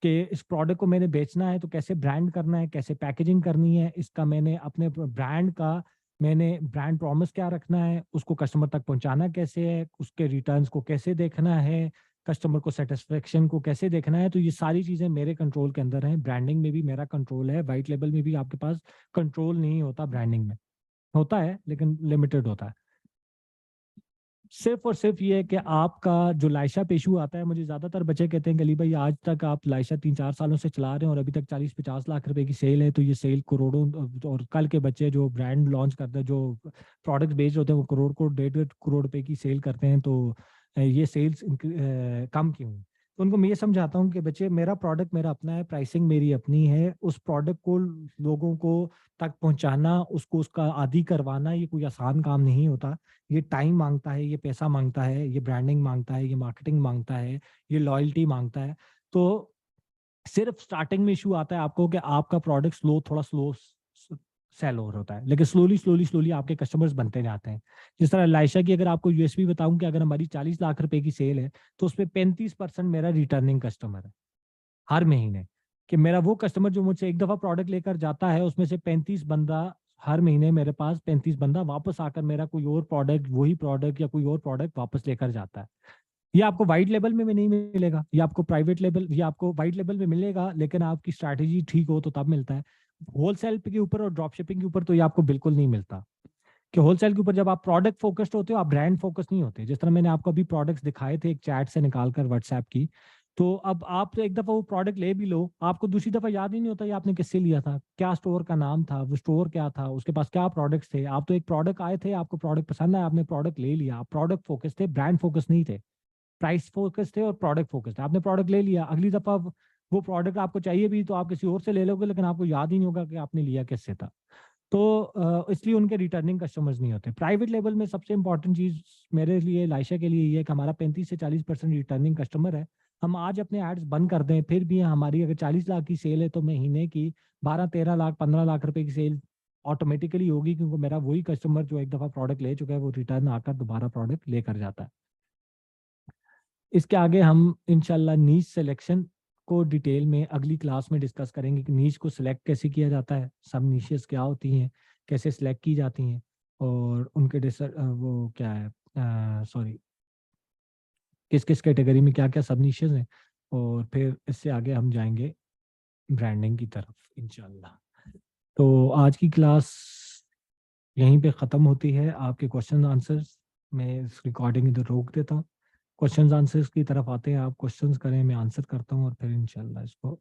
कि इस प्रोडक्ट को मैंने बेचना है तो कैसे ब्रांड करना है, कैसे पैकेजिंग करनी है, इसका मैंने अपने ब्रांड का मैंने ब्रांड प्रॉमिस क्या रखना है, उसको कस्टमर तक पहुंचाना कैसे है, उसके रिटर्न्स को कैसे देखना है, कस्टमर को सेटिस्फेक्शन को कैसे देखना है। तो ये सारी चीजें मेरे कंट्रोल के अंदर हैं। ब्रांडिंग में भी मेरा कंट्रोल है, वाइट लेवल में भी आपके पास कंट्रोल नहीं होता, ब्रांडिंग में होता है लेकिन लिमिटेड होता है। सिर्फ और सिर्फ ये है कि आपका जो लायशा पे इशू आता है, मुझे ज्यादातर बच्चे कहते हैं कि अली भाई आज तक आप लायशा 3-4 सालों से चला रहे हैं और अभी तक 40-50 लाख रुपए की सेल है, तो ये सेल करोड़ों, और कल के बच्चे जो ब्रांड लॉन्च करते हैं, जो प्रोडक्ट बेच होते हैं वो करोड़ को 1.5 करोड़ रुपए की सेल करते हैं, तो ये सेल्स कम क्यों? तो उनको मैं ये समझाता हूँ कि बच्चे मेरा प्रोडक्ट मेरा अपना है, प्राइसिंग मेरी अपनी है, उस प्रोडक्ट को लोगों को तक पहुंचाना, उसको उसका आदी करवाना ये कोई आसान काम नहीं होता। ये टाइम मांगता है, ये पैसा मांगता है, ये ब्रांडिंग मांगता है, ये मार्केटिंग मांगता है, ये लॉयल्टी मांगता है। तो सिर्फ स्टार्टिंग में इशू आता है आपको कि आपका प्रोडक्ट थोड़ा स्लो सेल हो होता है, लेकिन स्लोली आपके कस्टमर्स बनते जाते हैं। जिस तरह लायशा की अगर आपको यूएसपी बताऊं कि अगर हमारी 40 लाख रुपए की सेल है तो उसमें 35% मेरा रिटर्निंग कस्टमर है हर महीने। कि मेरा वो कस्टमर जो मुझसे एक दफा प्रोडक्ट लेकर जाता है उसमें से 35 बंदा हर महीने मेरे पास 35 बंदा वापस आकर मेरा कोई और प्रोडक्ट, वही प्रोडक्ट या कोई और प्रोडक्ट वापस लेकर जाता है। ये आपको वाइट लेवल में भी नहीं मिलेगा, ये आपको प्राइवेट लेवल, ये आपको वाइट लेवल में मिलेगा लेकिन आपकी स्ट्रैटेजी ठीक हो तो तब मिलता है। होलसेल के ऊपर और ड्रॉप शिपिंग के ऊपर तो ये आपको बिल्कुल नहीं मिलता। कि होलसेल के ऊपर जब आप प्रोडक्ट फोकस्ड होते हो, आप ब्रांड फोकस नहीं होते। जिस तरह मैंने आपको अभी प्रोडक्ट्स दिखाए थे एक चैट से निकाल कर व्हाट्सएप की, तो अब आप तो एक दफा वो प्रोडक्ट ले भी लो, आपको दूसरी दफा याद ही नहीं होता ये आपने किससे लिया था, क्या स्टोर का नाम था, वो स्टोर क्या था, उसके पास क्या प्रोडक्ट्स थे। आप तो एक प्रोडक्ट आए थे, आपको प्रोडक्ट पसंद आया, आपने प्रोडक्ट ले लिया, आप प्रोडक्ट फोकस थे, ब्रांड फोकस नहीं थे। प्राइस फोकस थे और प्रोडक्ट फोकस थे। आपने प्रोडक्ट ले लिया, अगली दफा वो प्रोडक्ट आपको चाहिए भी तो आप किसी और से ले लोगे, लेकिन आपको याद ही नहीं होगा कि आपने लिया किससे था। तो इसलिए उनके रिटर्निंग कस्टमर्स नहीं होते। प्राइवेट लेवल में सबसे इंपॉर्टेंट चीज मेरे लिए, लायशा के लिए ये है कि हमारा 35 से 40% रिटर्निंग कस्टमर है। हम आज अपने एड्स बंद कर दें फिर भी हमारी अगर 40 लाख की सेल है तो महीने की 12-13 लाख 15 लाख रुपए की सेल ऑटोमेटिकली होगी, क्योंकि मेरा वही कस्टमर जो एक दफा प्रोडक्ट ले चुका है वो रिटर्न आकर दोबारा प्रोडक्ट लेकर जाता है। इसके आगे हम इंशाल्लाह नीच सिलेक्शन को डिटेल में अगली क्लास में डिस्कस करेंगे कि नीच को सिलेक्ट कैसे किया जाता है, सब नीचेस क्या होती हैं, कैसे सिलेक्ट की जाती हैं, और उनके वो क्या है, सॉरी, किस किस कैटेगरी में क्या क्या सब नीचेस हैं। और फिर इससे आगे हम जाएंगे ब्रांडिंग की तरफ इंशाल्लाह। तो आज की क्लास यहीं पे ख़त्म होती है। आपके क्वेश्चन आंसर्स मैं इस रिकॉर्डिंग इधर रोक देता हूँ, क्वेश्चंस आंसर्स की तरफ आते हैं, आप क्वेश्चंस करें, मैं आंसर करता हूँ और फिर इंशाल्लाह इसको